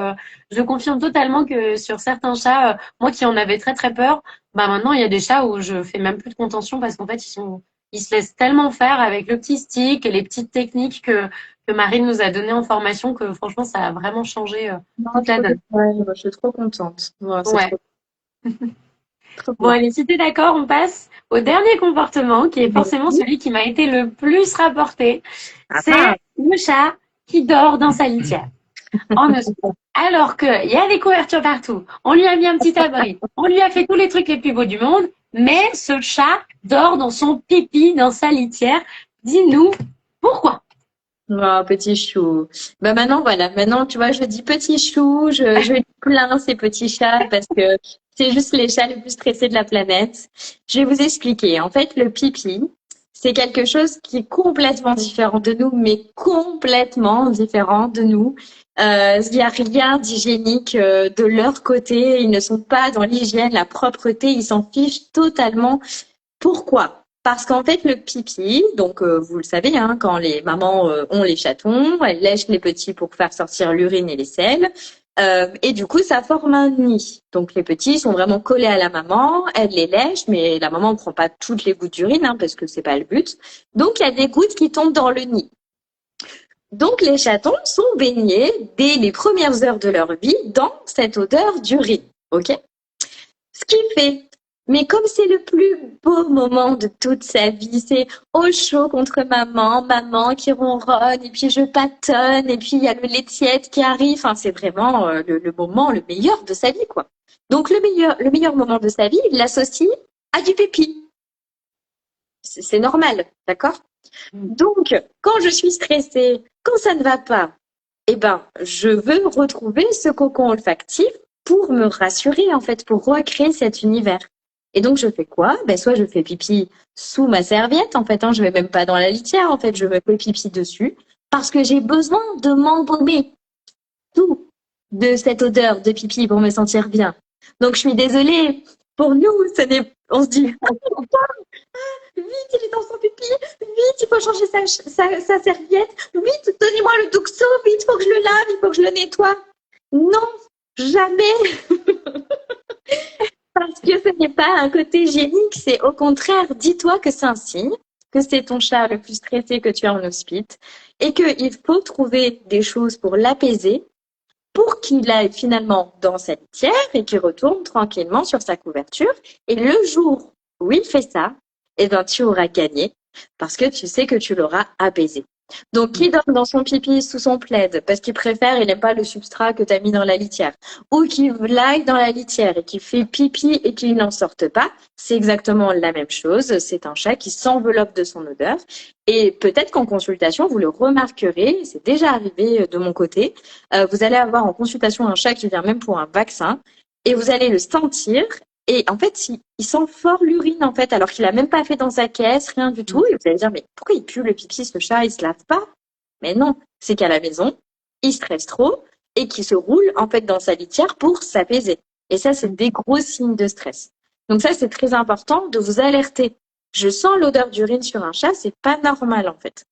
je confirme totalement que sur certains chats, moi qui en avais très très peur, maintenant il y a des chats où je fais même plus de contention parce qu'en fait ils se laissent tellement faire avec le petit stick et les petites techniques que Marine nous a donné en formation que franchement ça a vraiment changé Non, toute la donne. ouais, moi, je suis trop contente. Ouais, c'est Ouais. trop. Trop Bon, bien. allez, si t'es d'accord, on passe au dernier comportement, qui est forcément Vas-y. celui qui m'a été le plus rapporté. Ah, C'est ah. le chat qui dort dans sa litière. En hospice. Alors qu'il y a des couvertures partout, on lui a mis un petit abri, on lui a fait tous les trucs les plus beaux du monde, mais ce chat dort dans son pipi, dans sa litière. Dis-nous pourquoi? Oh, petit chou. Bah maintenant, voilà. Maintenant, tu vois, je dis petit chou, je les plains ces petits chats parce que c'est juste les chats les plus stressés de la planète. Je vais vous expliquer. En fait, le pipi, c'est quelque chose qui est complètement différent de nous, mais complètement différent de nous. Il n'y a rien d'hygiénique de leur côté. Ils ne sont pas dans l'hygiène, la propreté. Ils s'en fichent totalement. Pourquoi? Parce qu'en fait, le pipi, donc vous le savez, hein, quand les mamans ont les chatons, elles lèchent les petits pour faire sortir l'urine et les selles. Et du coup, ça forme un nid. Donc les petits sont vraiment collés à la maman, elle les lèche, mais la maman ne prend pas toutes les gouttes d'urine, hein, parce que c'est pas le but. Donc il y a des gouttes qui tombent dans le nid. Donc les chatons sont baignés dès les premières heures de leur vie dans cette odeur d'urine. Ok? Ce qui fait, mais comme c'est le plus beau moment de toute sa vie, c'est au chaud contre maman, maman qui ronronne, et puis je patonne, et puis il y a le lait tiède qui arrive. Enfin, c'est vraiment le moment le meilleur de sa vie, quoi. Donc le meilleur moment de sa vie, il l'associe à du pipi. C'est normal, d'accord? Donc, quand je suis stressée, quand ça ne va pas, eh ben, je veux retrouver ce cocon olfactif pour me rassurer, en fait, pour recréer cet univers. Et donc, je fais quoi? Ben, soit je fais pipi sous ma serviette, en fait, hein, je vais même pas dans la litière, en fait, je me fais pipi dessus, parce que j'ai besoin de m'embaumer tout de cette odeur de pipi pour me sentir bien. Donc, je suis désolée. Pour nous, on se dit, vite, il est dans son pipi, vite, il faut changer sa serviette, vite, donnez-moi le Duxo, vite, il faut que je le lave, il faut que je le nettoie. Non, jamais, parce que ce n'est pas un côté hygiénique, c'est au contraire, dis-toi que c'est un signe, que c'est ton chat le plus stressé que tu as en hospice, et qu'il faut trouver des choses pour l'apaiser, pour qu'il aille finalement dans sa litière et qu'il retourne tranquillement sur sa couverture. Et le jour où il fait ça, eh ben, tu auras gagné parce que tu sais que tu l'auras apaisé. Donc, qui dort dans son pipi sous son plaid parce qu'il préfère, il n'aime pas le substrat que tu as mis dans la litière, ou qui aille dans la litière et qui fait pipi et qu'il n'en sorte pas, c'est exactement la même chose. C'est un chat qui s'enveloppe de son odeur. Et peut-être qu'en consultation, vous le remarquerez, c'est déjà arrivé de mon côté, vous allez avoir en consultation un chat qui vient même pour un vaccin et vous allez le sentir. Et en fait, il sent fort l'urine, en fait, alors qu'il a même pas fait dans sa caisse, rien du tout. Et vous allez dire, mais pourquoi il pue le pipi, ce chat, il se lave pas? Mais non, c'est qu'à la maison, il stresse trop et qu'il se roule, en fait, dans sa litière pour s'apaiser. Et ça, c'est des gros signes de stress. Donc ça, c'est très important de vous alerter. Je sens l'odeur d'urine sur un chat, c'est pas normal, en fait.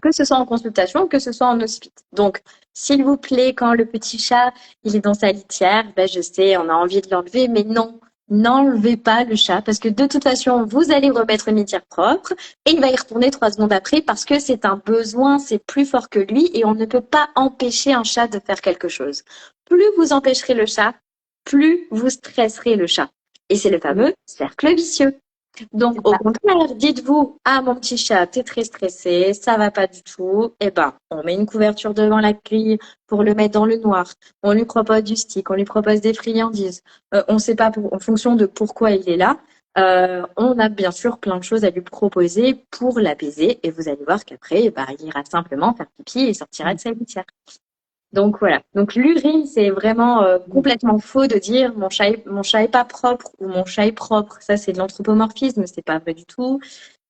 Que ce soit en consultation ou que ce soit en hospice. Donc, s'il vous plaît, quand le petit chat, il est dans sa litière, ben, je sais, on a envie de l'enlever, mais non, n'enlevez pas le chat parce que de toute façon, vous allez remettre une litière propre et il va y retourner 3 secondes après parce que c'est un besoin, c'est plus fort que lui et on ne peut pas empêcher un chat de faire quelque chose. Plus vous empêcherez le chat, plus vous stresserez le chat. Et c'est le fameux cercle vicieux. Donc, au contraire, dites-vous, ah, mon petit chat, t'es très stressé, ça va pas du tout. Eh ben, on met une couverture devant la grille pour le mettre dans le noir. On lui propose du stick, on lui propose des friandises. On sait pas en fonction de pourquoi il est là. On a bien sûr plein de choses à lui proposer pour l'apaiser et vous allez voir qu'après, eh ben, il ira simplement faire pipi et sortira de sa litière. Donc voilà. Donc l'urine, c'est vraiment complètement faux de dire mon chat est pas propre ou mon chat est propre. Ça, c'est de l'anthropomorphisme, c'est pas vrai du tout.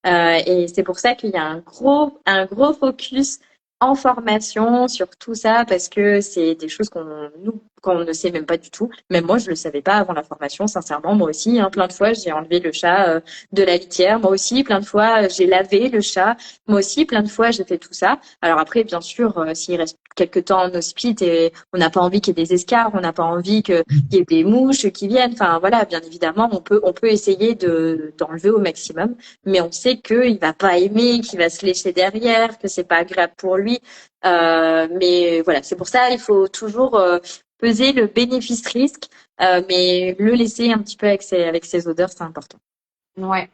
Et c'est pour ça qu'il y a un gros focus en formation sur tout ça parce que c'est des choses qu'on ne sait même pas du tout. Même moi, je le savais pas avant la formation, sincèrement. Moi aussi, hein, plein de fois, j'ai enlevé le chat de la litière. Moi aussi, plein de fois, j'ai lavé le chat. Moi aussi, plein de fois, j'ai fait tout ça. Alors après, bien sûr, s'il reste quelque temps en hospice et on n'a pas envie qu'il y ait des escarres, on n'a pas envie qu'il y ait des mouches qui viennent. Enfin voilà, bien évidemment, on peut essayer d'enlever au maximum, mais on sait qu'il va pas aimer, qu'il va se lécher derrière, que c'est pas agréable pour lui. Mais voilà, c'est pour ça il faut toujours peser le bénéfice-risque, mais le laisser un petit peu avec ses odeurs, c'est important. Ouais.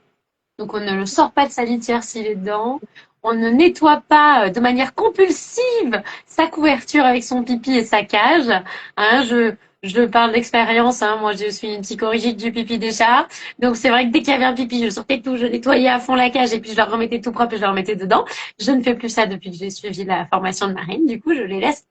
Donc on ne le sort pas de sa litière s'il est dedans. On ne nettoie pas de manière compulsive sa couverture avec son pipi et sa cage. Hein, je parle d'expérience. Hein. Moi, je suis une psychorigide du pipi des chats. Donc c'est vrai que dès qu'il y avait un pipi, je sortais tout, je nettoyais à fond la cage et puis je leur remettais tout propre et je leur remettais dedans. Je ne fais plus ça depuis que j'ai suivi la formation de Marine. Du coup, je les laisse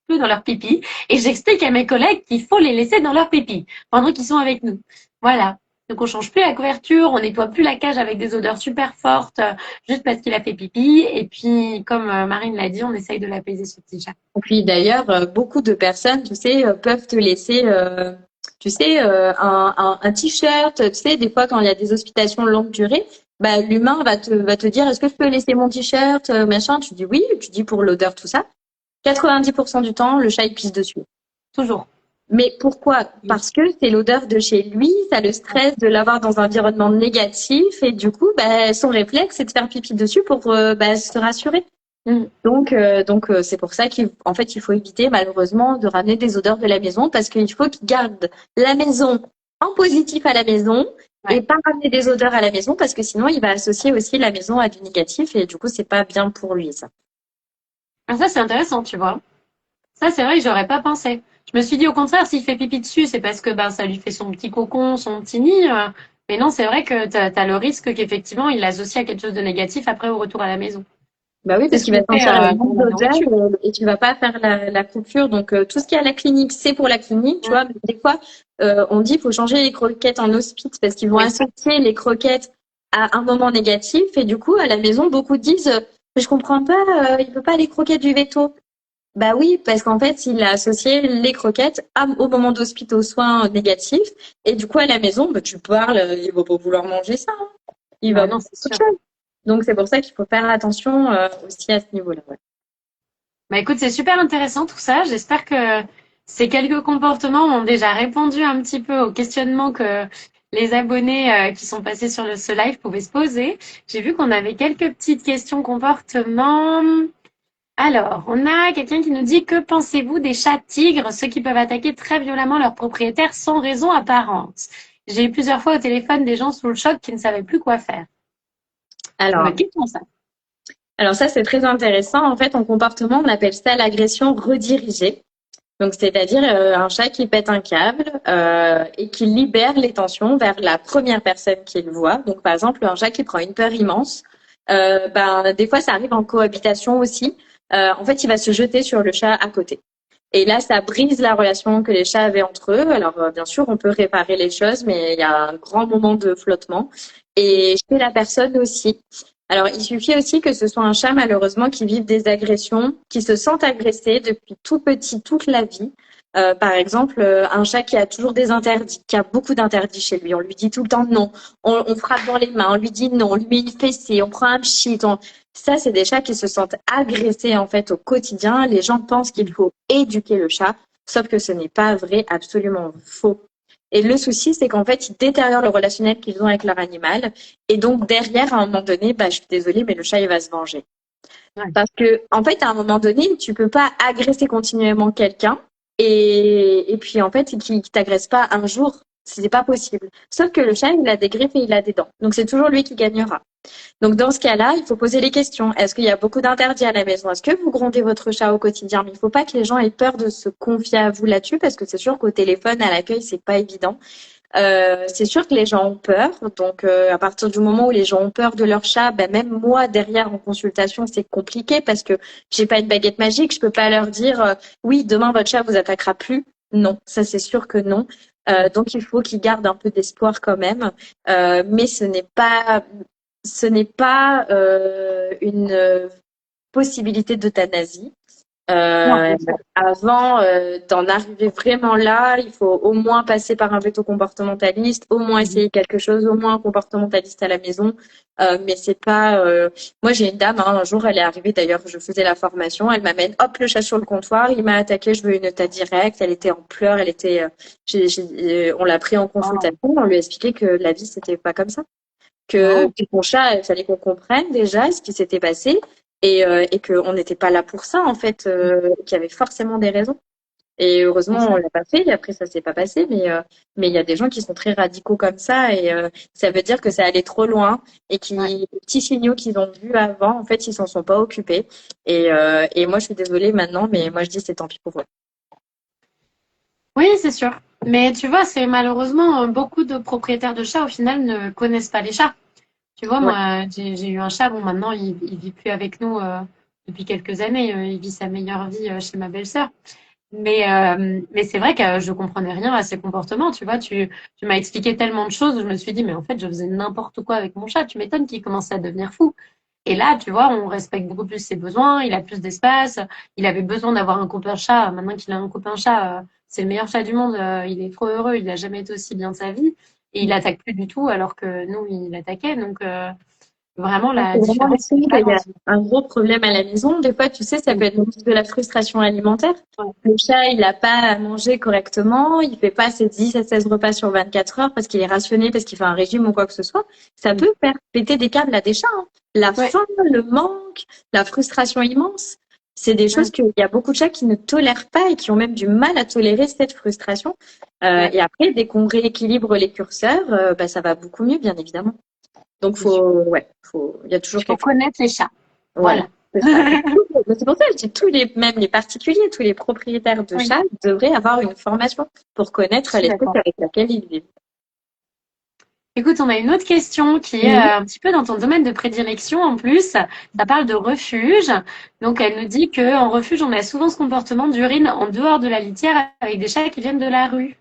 peu dans leur pipi et j'explique à mes collègues qu'il faut les laisser dans leur pipi pendant qu'ils sont avec nous. Voilà. Donc on change plus la couverture, on nettoie plus la cage avec des odeurs super fortes juste parce qu'il a fait pipi. Et puis comme Marine l'a dit, on essaye de l'apaiser ce petit chat. Et puis d'ailleurs, beaucoup de personnes, tu sais, peuvent te laisser, tu sais, un t-shirt. Tu sais, des fois quand il y a des hospitalisations longue durée, bah l'humain va te dire, est-ce que je peux laisser mon t-shirt, machin. Tu dis oui, tu dis pour l'odeur, tout ça. 90% du temps, le chat il pisse dessus. Toujours. Mais pourquoi? Parce que c'est l'odeur de chez lui, ça le stresse de l'avoir dans un environnement négatif et du coup, bah, son réflexe, c'est de faire pipi dessus pour bah, se rassurer. Donc, c'est pour ça qu'en fait, il faut éviter malheureusement de ramener des odeurs de la maison parce qu'il faut qu'il garde la maison en positif à la maison et pas ramener des odeurs à la maison parce que sinon, il va associer aussi la maison à du négatif et du coup, c'est pas bien pour lui, ça. Ah, ça c'est intéressant, tu vois. Ça c'est vrai que j'aurais pas pensé. Je me suis dit au contraire, s'il fait pipi dessus, c'est parce que ben ça lui fait son petit cocon, son petit nid. Mais non, c'est vrai que t'as le risque qu'effectivement il l'associe à quelque chose de négatif après au retour à la maison. Bah oui, C'est parce ce qu'il va qu'on fait sentir la pour manque la d'odeur nourriture. et tu vas pas faire la coupure. Donc, tout ce qui est à la clinique, c'est pour la clinique, tu Mm. vois. Mais des fois, on dit qu'il faut changer les croquettes en hospice parce qu'ils vont Oui. associer les croquettes à un moment négatif. Et du coup, à la maison, beaucoup disent, mais je comprends pas, il veut pas les croquettes du veto. Bah oui, parce qu'en fait, il a associé les croquettes au moment d'hospice aux soins négatifs. Et du coup, à la maison, bah, tu parles, il va pas vouloir manger ça, hein. Il va Bah non, vouloir c'est autre sûr. chose. Donc, c'est pour ça qu'il faut faire attention aussi à ce niveau-là. Ouais. Bah écoute, c'est super intéressant tout ça. J'espère que ces quelques comportements ont déjà répondu un petit peu aux questionnements que les abonnés qui sont passés sur ce live pouvaient se poser. J'ai vu qu'on avait quelques petites questions comportement. Alors, on a quelqu'un qui nous dit: que pensez-vous des chats tigres, ceux qui peuvent attaquer très violemment leurs propriétaires sans raison apparente? J'ai eu plusieurs fois au téléphone des gens sous le choc qui ne savaient plus quoi faire. C'est une Alors, bonne question, ça. alors ça, c'est très intéressant. En fait, en comportement, on appelle ça l'agression redirigée. Donc, c'est-à-dire un chat qui pète un câble et qui libère les tensions vers la première personne qui le voit. Donc, par exemple, un chat qui prend une peur immense. Ben, des fois, ça arrive en cohabitation aussi. En fait, il va se jeter sur le chat à côté. Et là, ça brise la relation que les chats avaient entre eux. Alors, bien sûr, on peut réparer les choses, mais il y a un grand moment de flottement. Et chez la personne aussi. Alors, il suffit aussi que ce soit un chat, malheureusement, qui vive des agressions, qui se sent agressé depuis tout petit, toute la vie. Par exemple, un chat qui a toujours des interdits, qui a beaucoup d'interdits chez lui. On lui dit tout le temps non. On frappe dans les mains, on lui dit non, on lui met une fessée, on prend un pchit. Ça, c'est des chats qui se sentent agressés en fait au quotidien. Les gens pensent qu'il faut éduquer le chat, sauf que ce n'est pas vrai, absolument faux. Et le souci, c'est qu'en fait, ils détériorent le relationnel qu'ils ont avec leur animal. Et donc, derrière, à un moment donné, bah, je suis désolée, mais le chat, il va se venger. Ouais. Parce que, en fait, à un moment donné, tu peux pas agresser continuellement quelqu'un et puis, en fait, qu'il t'agresse pas un jour. C'est pas possible. Sauf que le chat, il a des griffes et il a des dents. Donc, c'est toujours lui qui gagnera. Donc, dans ce cas-là, il faut poser les questions. Est-ce qu'il y a beaucoup d'interdits à la maison? Est-ce que vous grondez votre chat au quotidien? Mais il ne faut pas que les gens aient peur de se confier à vous là-dessus parce que c'est sûr qu'au téléphone, à l'accueil, c'est pas évident. C'est sûr que les gens ont peur. Donc, à partir du moment où les gens ont peur de leur chat, ben, même moi, derrière, en consultation, c'est compliqué parce que j'ai pas une baguette magique. Je peux pas leur dire, oui, demain, votre chat vous attaquera plus. Non, ça, c'est sûr que non. Donc, il faut qu'ils gardent un peu d'espoir quand même. Mais ce n'est pas une possibilité d'euthanasie. Non, Euh, bien sûr. avant d'en arriver vraiment là, il faut au moins passer par un veto comportementaliste, au moins essayer quelque chose, au moins un comportementaliste à la maison. Mais c'est pas. Moi, j'ai une dame. Hein, un jour, elle est arrivée. D'ailleurs, je faisais la formation. Elle m'amène, hop, le chat sur le comptoir. Il m'a attaqué. Je veux une ETA directe. Elle était en pleurs. Elle était. On l'a pris en Oh. consultation. On lui a expliqué que la vie c'était pas comme ça, Oh. que mon chat, il fallait qu'on comprenne déjà ce qui s'était passé et qu'on n'était pas là pour ça, en fait, qu'il y avait forcément des raisons. Et Bien heureusement, sûr. on l'a pas fait. Et après, ça s'est pas passé. Mais il y a des gens qui sont très radicaux comme ça. Et ça veut dire que ça allait trop loin et Ouais. les petits signaux qu'ils ont vus avant, en fait, ils s'en sont pas occupés. Et moi, je suis désolée maintenant, mais moi, je dis c'est tant pis pour eux. Oui, c'est sûr. Mais tu vois, c'est malheureusement beaucoup de propriétaires de chats au final ne connaissent pas les chats. Tu vois, Ouais. moi, j'ai eu un chat. Bon, maintenant, il vit plus avec nous depuis quelques années. Il vit sa meilleure vie chez ma belle-sœur. Mais c'est vrai que je comprenais rien à ses comportements. Tu vois, tu m'as expliqué tellement de choses. Je me suis dit, mais en fait, je faisais n'importe quoi avec mon chat. Tu m'étonnes qu'il commence à devenir fou. Et là, tu vois, on respecte beaucoup plus ses besoins. Il a plus d'espace. Il avait besoin d'avoir un copain chat. Maintenant qu'il a un copain chat, c'est le meilleur chat du monde. Il est trop heureux. Il n'a jamais été aussi bien de sa vie. Et il attaque plus du tout, alors que nous, il attaquait. Donc, vraiment, Ouais, la c'est vraiment le différence est signe qu'il y a flagrante. un gros problème à la maison. Des fois, tu sais, ça peut Oui. être juste de la frustration alimentaire. Ouais. Le chat, il n'a pas à manger correctement, il fait pas ses 10 à 16 repas sur 24 heures parce qu'il est rationné, parce qu'il fait un régime ou quoi que ce soit. Ça Mm. peut faire péter des câbles à des chats, hein. La Ouais. faim, le manque, la frustration immense, c'est des choses Mm. qu'il y a beaucoup de chats qui ne tolèrent pas et qui ont même du mal à tolérer cette frustration. Ouais. Et après, dès qu'on rééquilibre les curseurs, bah, ça va beaucoup mieux, bien évidemment. Donc, C'est sûr. il y a toujours Il faut quelque chose. connaître les chats. Voilà, Voilà. c'est ça. Mais c'est pour ça que je dis même les particuliers, tous les propriétaires de Oui, chats devraient avoir une formation pour je connaître suis l'espèce d'accord. avec laquelle ils vivent. Écoute, on a une autre question qui est Oui, un petit peu dans ton domaine de prédilection en plus. Ça parle de refuge. Donc, elle nous dit qu'en refuge, on a souvent ce comportement d'urine en dehors de la litière avec des chats qui viennent de la rue.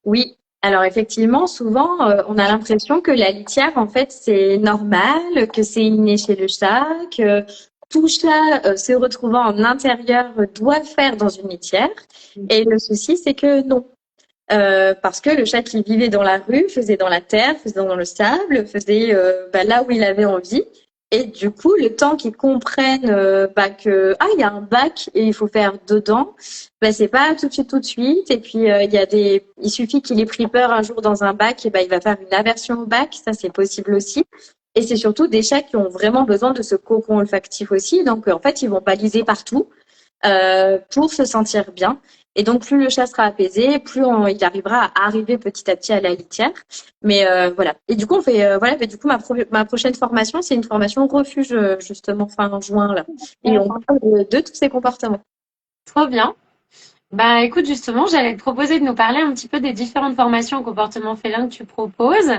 oui. Alors effectivement, souvent, on a l'impression que la litière, en fait, c'est normal, que c'est inné chez le chat, que tout chat se retrouvant en intérieur doit faire dans une litière. Et le souci, c'est que non. Parce que le chat qui vivait dans la rue faisait dans la terre, faisait dans le sable, faisait là où il avait envie. Et du coup, le temps qu'ils comprennent que il y a un bac et il faut faire dedans, c'est pas tout de suite. Et puis il suffit qu'il ait pris peur un jour dans un bac, et il va faire une aversion au bac, ça c'est possible aussi. Et c'est surtout des chats qui ont vraiment besoin de ce cocon olfactif aussi. Donc en fait, ils vont baliser partout pour se sentir bien. Et donc, plus le chat sera apaisé, il arrivera à arriver petit à petit à la litière. Mais voilà. Et du coup, on fait voilà. Mais du coup, ma prochaine formation, c'est une formation refuge justement fin juin là. Et on D'accord. parle de tous ces comportements. Trop bien. Bah écoute, justement, j'allais te proposer de nous parler un petit peu des différentes formations en comportement félin que tu proposes.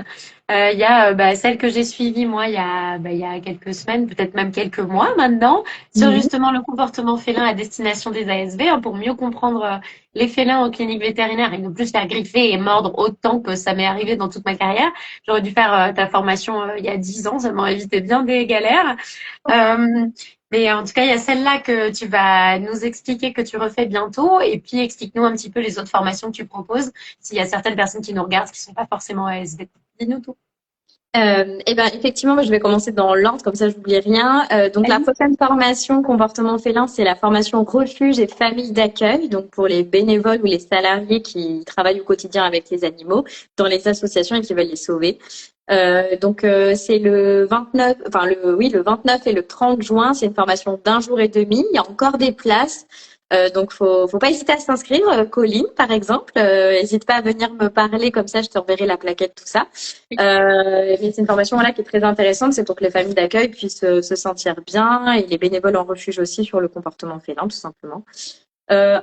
Il y a celle que j'ai suivie moi il y a quelques semaines, peut-être même quelques mois maintenant, sur Mhm. justement le comportement félin à destination des ASV, hein, pour mieux comprendre les félins en clinique vétérinaire et ne plus se faire griffer et mordre autant que ça m'est arrivé dans toute ma carrière. J'aurais dû faire ta formation il y a 10 ans, ça m'aurait évité bien des galères. Euh, mais en tout cas, il y a celle-là que tu vas nous expliquer que tu refais bientôt. Et puis, explique-nous un petit peu les autres formations que tu proposes, s'il y a certaines personnes qui nous regardent qui ne sont pas forcément ASV. Dis-nous tout. Effectivement, moi, je vais commencer dans l'ordre, comme ça, je n'oublie rien. Donc, la Vas-y. prochaine formation comportement félin, c'est la formation refuge et famille d'accueil. Donc, pour les bénévoles ou les salariés qui travaillent au quotidien avec les animaux dans les associations et qui veulent les sauver. C'est le 29, le 29 et le 30 juin. C'est une formation d'un jour et demi. Il y a encore des places. Donc, faut pas hésiter à s'inscrire. Colline, par exemple, n'hésite pas à venir me parler, comme ça, je te reverrai la plaquette, tout ça. Mais c'est une formation voilà, qui est très intéressante, c'est pour que les familles d'accueil puissent se sentir bien et les bénévoles en refuge aussi sur le comportement félin, tout simplement.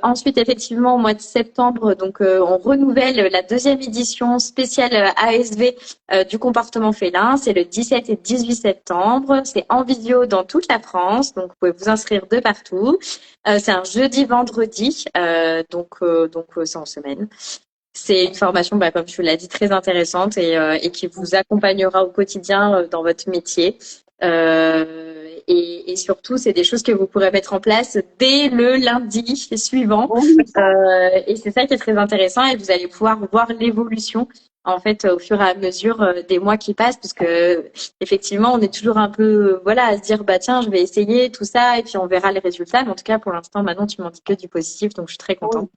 Ensuite, effectivement, au mois de septembre, on renouvelle la deuxième édition spéciale ASV du comportement félin. C'est le 17 et 18 septembre. C'est en visio dans toute la France, donc vous pouvez vous inscrire de partout. C'est un jeudi, vendredi, c'est en semaine. C'est une formation, comme tu l'as dit, très intéressante et qui vous accompagnera au quotidien dans votre métier. Et surtout, c'est des choses que vous pourrez mettre en place dès le lundi suivant. Oui. Et c'est ça qui est très intéressant et vous allez pouvoir voir l'évolution en fait au fur et à mesure des mois qui passent parce que effectivement on est toujours un peu à se dire tiens je vais essayer tout ça et puis on verra les résultats, mais en tout cas pour l'instant maintenant tu m'en dis que du positif, donc je suis très contente.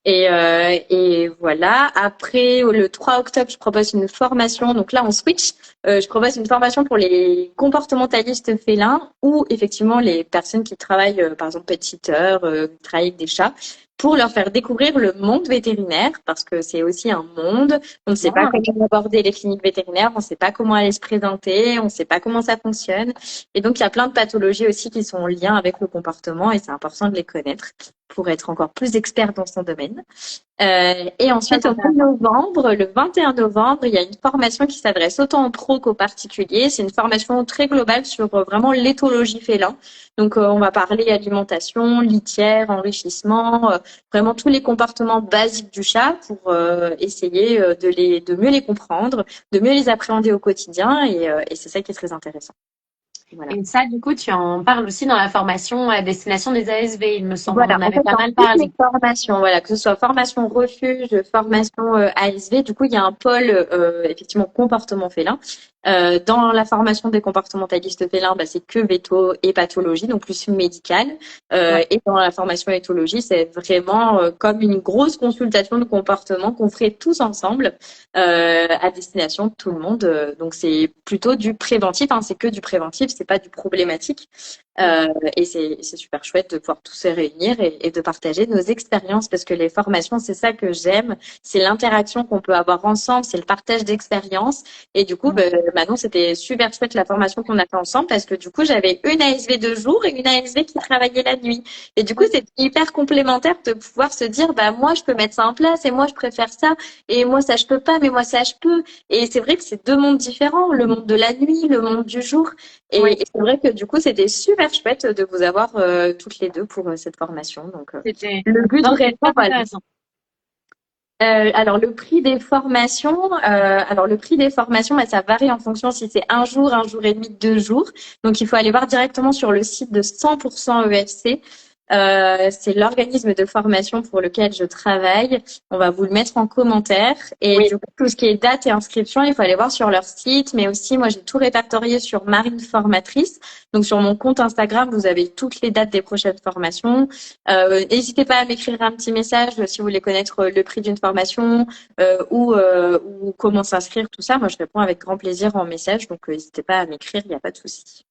Et voilà. Après, le 3 octobre, je propose une formation. Donc là, on switch. Je propose une formation pour les comportementalistes félins ou effectivement les personnes qui travaillent, par exemple, pet sitter, qui travaillent avec des chats. pour leur faire découvrir le monde vétérinaire, parce que c'est aussi un monde. On ne sait pas Ah, comment aborder les cliniques vétérinaires, on ne sait pas comment aller se présenter, on ne sait pas comment ça fonctionne. Et donc, il y a plein de pathologies aussi qui sont en lien avec le comportement et c'est important de les connaître pour être encore plus expert dans son domaine. Et très ensuite, au mois de intéressant. novembre, le 21 novembre, il y a une formation qui s'adresse autant aux pros qu'aux particuliers. C'est une formation très globale sur vraiment l'éthologie féline. Donc, on va parler alimentation, litière, enrichissement, vraiment tous les comportements basiques du chat pour essayer de mieux les comprendre, de mieux les appréhender au quotidien. Et c'est ça qui est très intéressant. Voilà. Et ça, du coup, tu en parles aussi dans la formation à destination des ASV, il me semble. On Voilà, en en avait fait, pas dans mal toutes les parlé. formations, voilà, que ce soit formation refuge, formation ASV, du coup, il y a un pôle effectivement comportement félin. Dans la formation des comportementalistes félins, bah, c'est que véto et pathologie, donc plus médicale. Ouais. Et dans la formation éthologie, c'est vraiment comme une grosse consultation de comportement qu'on ferait tous ensemble à destination de tout le monde. Donc c'est plutôt du préventif, hein, c'est que du préventif, c'est pas du problématique. Et c'est super chouette de pouvoir tous se réunir et de partager nos expériences parce que les formations, c'est ça que j'aime, c'est l'interaction qu'on peut avoir ensemble, c'est le partage d'expériences. Et du coup, Manon, c'était super chouette la formation qu'on a fait ensemble parce que du coup, j'avais une ASV de jour et une ASV qui travaillait la nuit. Et du coup, Oui. c'est hyper complémentaire de pouvoir se dire, bah moi, je peux mettre ça en place et moi, je préfère ça et moi, ça, je peux pas, mais moi, ça, je peux. Et c'est vrai que c'est deux mondes différents, le monde de la nuit, le monde du jour. Oui. Et c'est vrai que du coup, c'était super chouette de vous avoir toutes les deux pour cette formation. Donc, C'était, le but non, c'était vraiment, très voilà. intéressant. Alors le prix des formations, bah, ça varie en fonction si c'est un jour et demi, 2 jours. Donc il faut aller voir directement sur le site de 100% EFC. C'est l'organisme de formation pour lequel je travaille. On va vous le mettre en commentaire. Et Oui. du coup, tout ce qui est date et inscription, il faut aller voir sur leur site. Mais aussi, moi, j'ai tout répertorié sur Marine Formatrice. Donc, sur mon compte Instagram, vous avez toutes les dates des prochaines formations. N'hésitez pas à m'écrire un petit message si vous voulez connaître le prix d'une formation ou comment s'inscrire, tout ça. Moi, je réponds avec grand plaisir en message. Donc, n'hésitez pas à m'écrire, il n'y a pas de souci.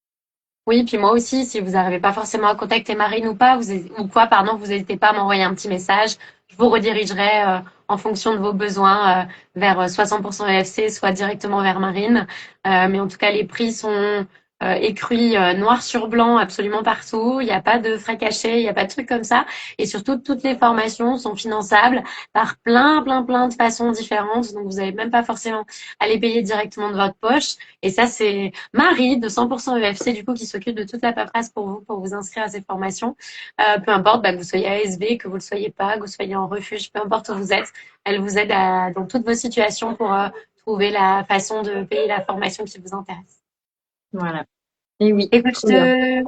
Oui, puis moi aussi, si vous n'arrivez pas forcément à contacter Marine ou pas, ou quoi, pardon, vous n'hésitez pas à m'envoyer un petit message. Je vous redirigerai en fonction de vos besoins vers 60% EFC, soit directement vers Marine. Mais en tout cas, les prix sont écrits noir sur blanc absolument partout. Il n'y a pas de frais cachés, il n'y a pas de trucs comme ça. Et surtout, toutes les formations sont finançables par plein de façons différentes. Donc, vous n'avez même pas forcément à les payer directement de votre poche. Et ça, c'est Marie de 100% EFC, du coup, qui s'occupe de toute la paperasse pour vous inscrire à ces formations. Peu importe, que vous soyez ASV, que vous ne le soyez pas, que vous soyez en refuge, peu importe où vous êtes, elle vous aide dans toutes vos situations pour trouver la façon de payer la formation qui vous intéresse. Voilà. Et oui, Écoute, trop bien.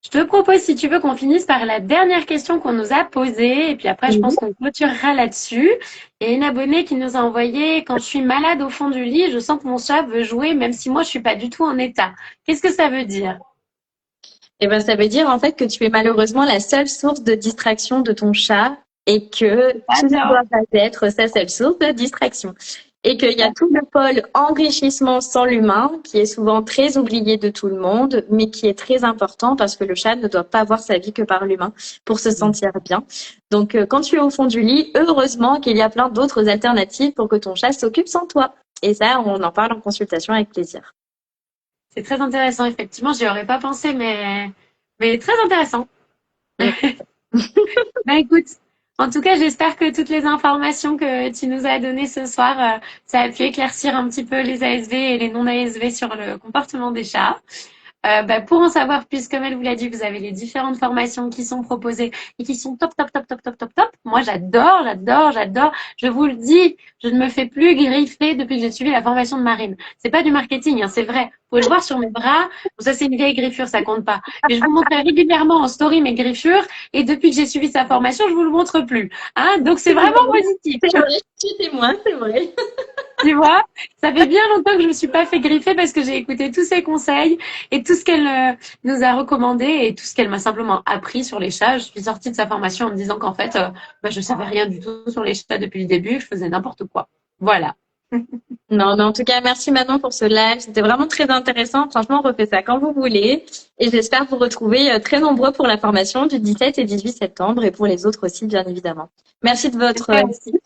je te propose, si tu veux, qu'on finisse par la dernière question qu'on nous a posée, et puis après, je Oui. pense qu'on clôturera là-dessus. Il y a une abonnée qui nous a envoyé: quand je suis malade au fond du lit, je sens que mon chat veut jouer, même si moi, je suis pas du tout en état. Qu'est-ce que ça veut dire? Eh ben, ça veut dire en fait que tu es malheureusement la seule source de distraction de ton chat et que tu ne D'accord. dois pas être sa seule source de distraction. Et qu'il y a tout le pôle enrichissement sans l'humain qui est souvent très oublié de tout le monde, mais qui est très important parce que le chat ne doit pas voir sa vie que par l'humain pour se sentir bien. Donc, quand tu es au fond du lit, heureusement qu'il y a plein d'autres alternatives pour que ton chat s'occupe sans toi. Et ça, on en parle en consultation avec plaisir. C'est très intéressant, effectivement. J'y aurais pas pensé, mais très intéressant. Écoute, en tout cas, j'espère que toutes les informations que tu nous as données ce soir, ça a pu éclaircir un petit peu les ASV et les non-ASV sur le comportement des chats. Pour en savoir plus, comme elle vous l'a dit, vous avez les différentes formations qui sont proposées et qui sont top, top, top, top, top, top, top. Moi, j'adore. Je vous le dis, je ne me fais plus griffer depuis que j'ai suivi la formation de Marine. C'est pas du marketing, hein, c'est vrai. Vous pouvez le voir sur mes bras. Bon, ça, c'est une vieille griffure, ça compte pas. Mais je vous montre régulièrement en story mes griffures et depuis que j'ai suivi sa formation, je vous le montre plus. Hein, donc, c'est vraiment positif. C'est vrai, je suis témoin, c'est vrai. Tu vois, ça fait bien longtemps que je me suis pas fait griffer parce que j'ai écouté tous ses conseils et tout ce qu'elle nous a recommandé et tout ce qu'elle m'a simplement appris sur les chats. Je suis sortie de sa formation en me disant qu'en fait, je savais rien du tout sur les chats depuis le début, je faisais n'importe quoi. Voilà. Non, mais en tout cas, merci Manon pour ce live. C'était vraiment très intéressant. Franchement, on refait ça quand vous voulez. Et j'espère vous retrouver très nombreux pour la formation du 17 et 18 septembre et pour les autres aussi, bien évidemment. Merci de votre écoute.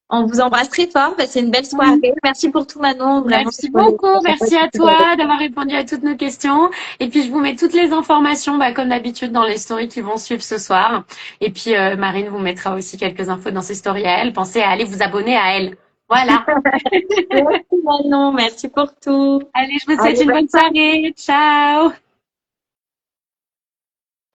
On vous embrasse très fort. Passez une belle soirée. Merci pour tout Manon. Vraiment, Merci beaucoup. Merci à toi d'avoir répondu à toutes nos questions. Et puis, je vous mets toutes les informations, comme d'habitude, dans les stories qui vont suivre ce soir. Et puis, Marine vous mettra aussi quelques infos dans ses stories à elle. Pensez à aller vous abonner à elle. Voilà. Merci Manon. Merci pour tout. Allez, je vous souhaite Allez, une bonne soirée. Ciao.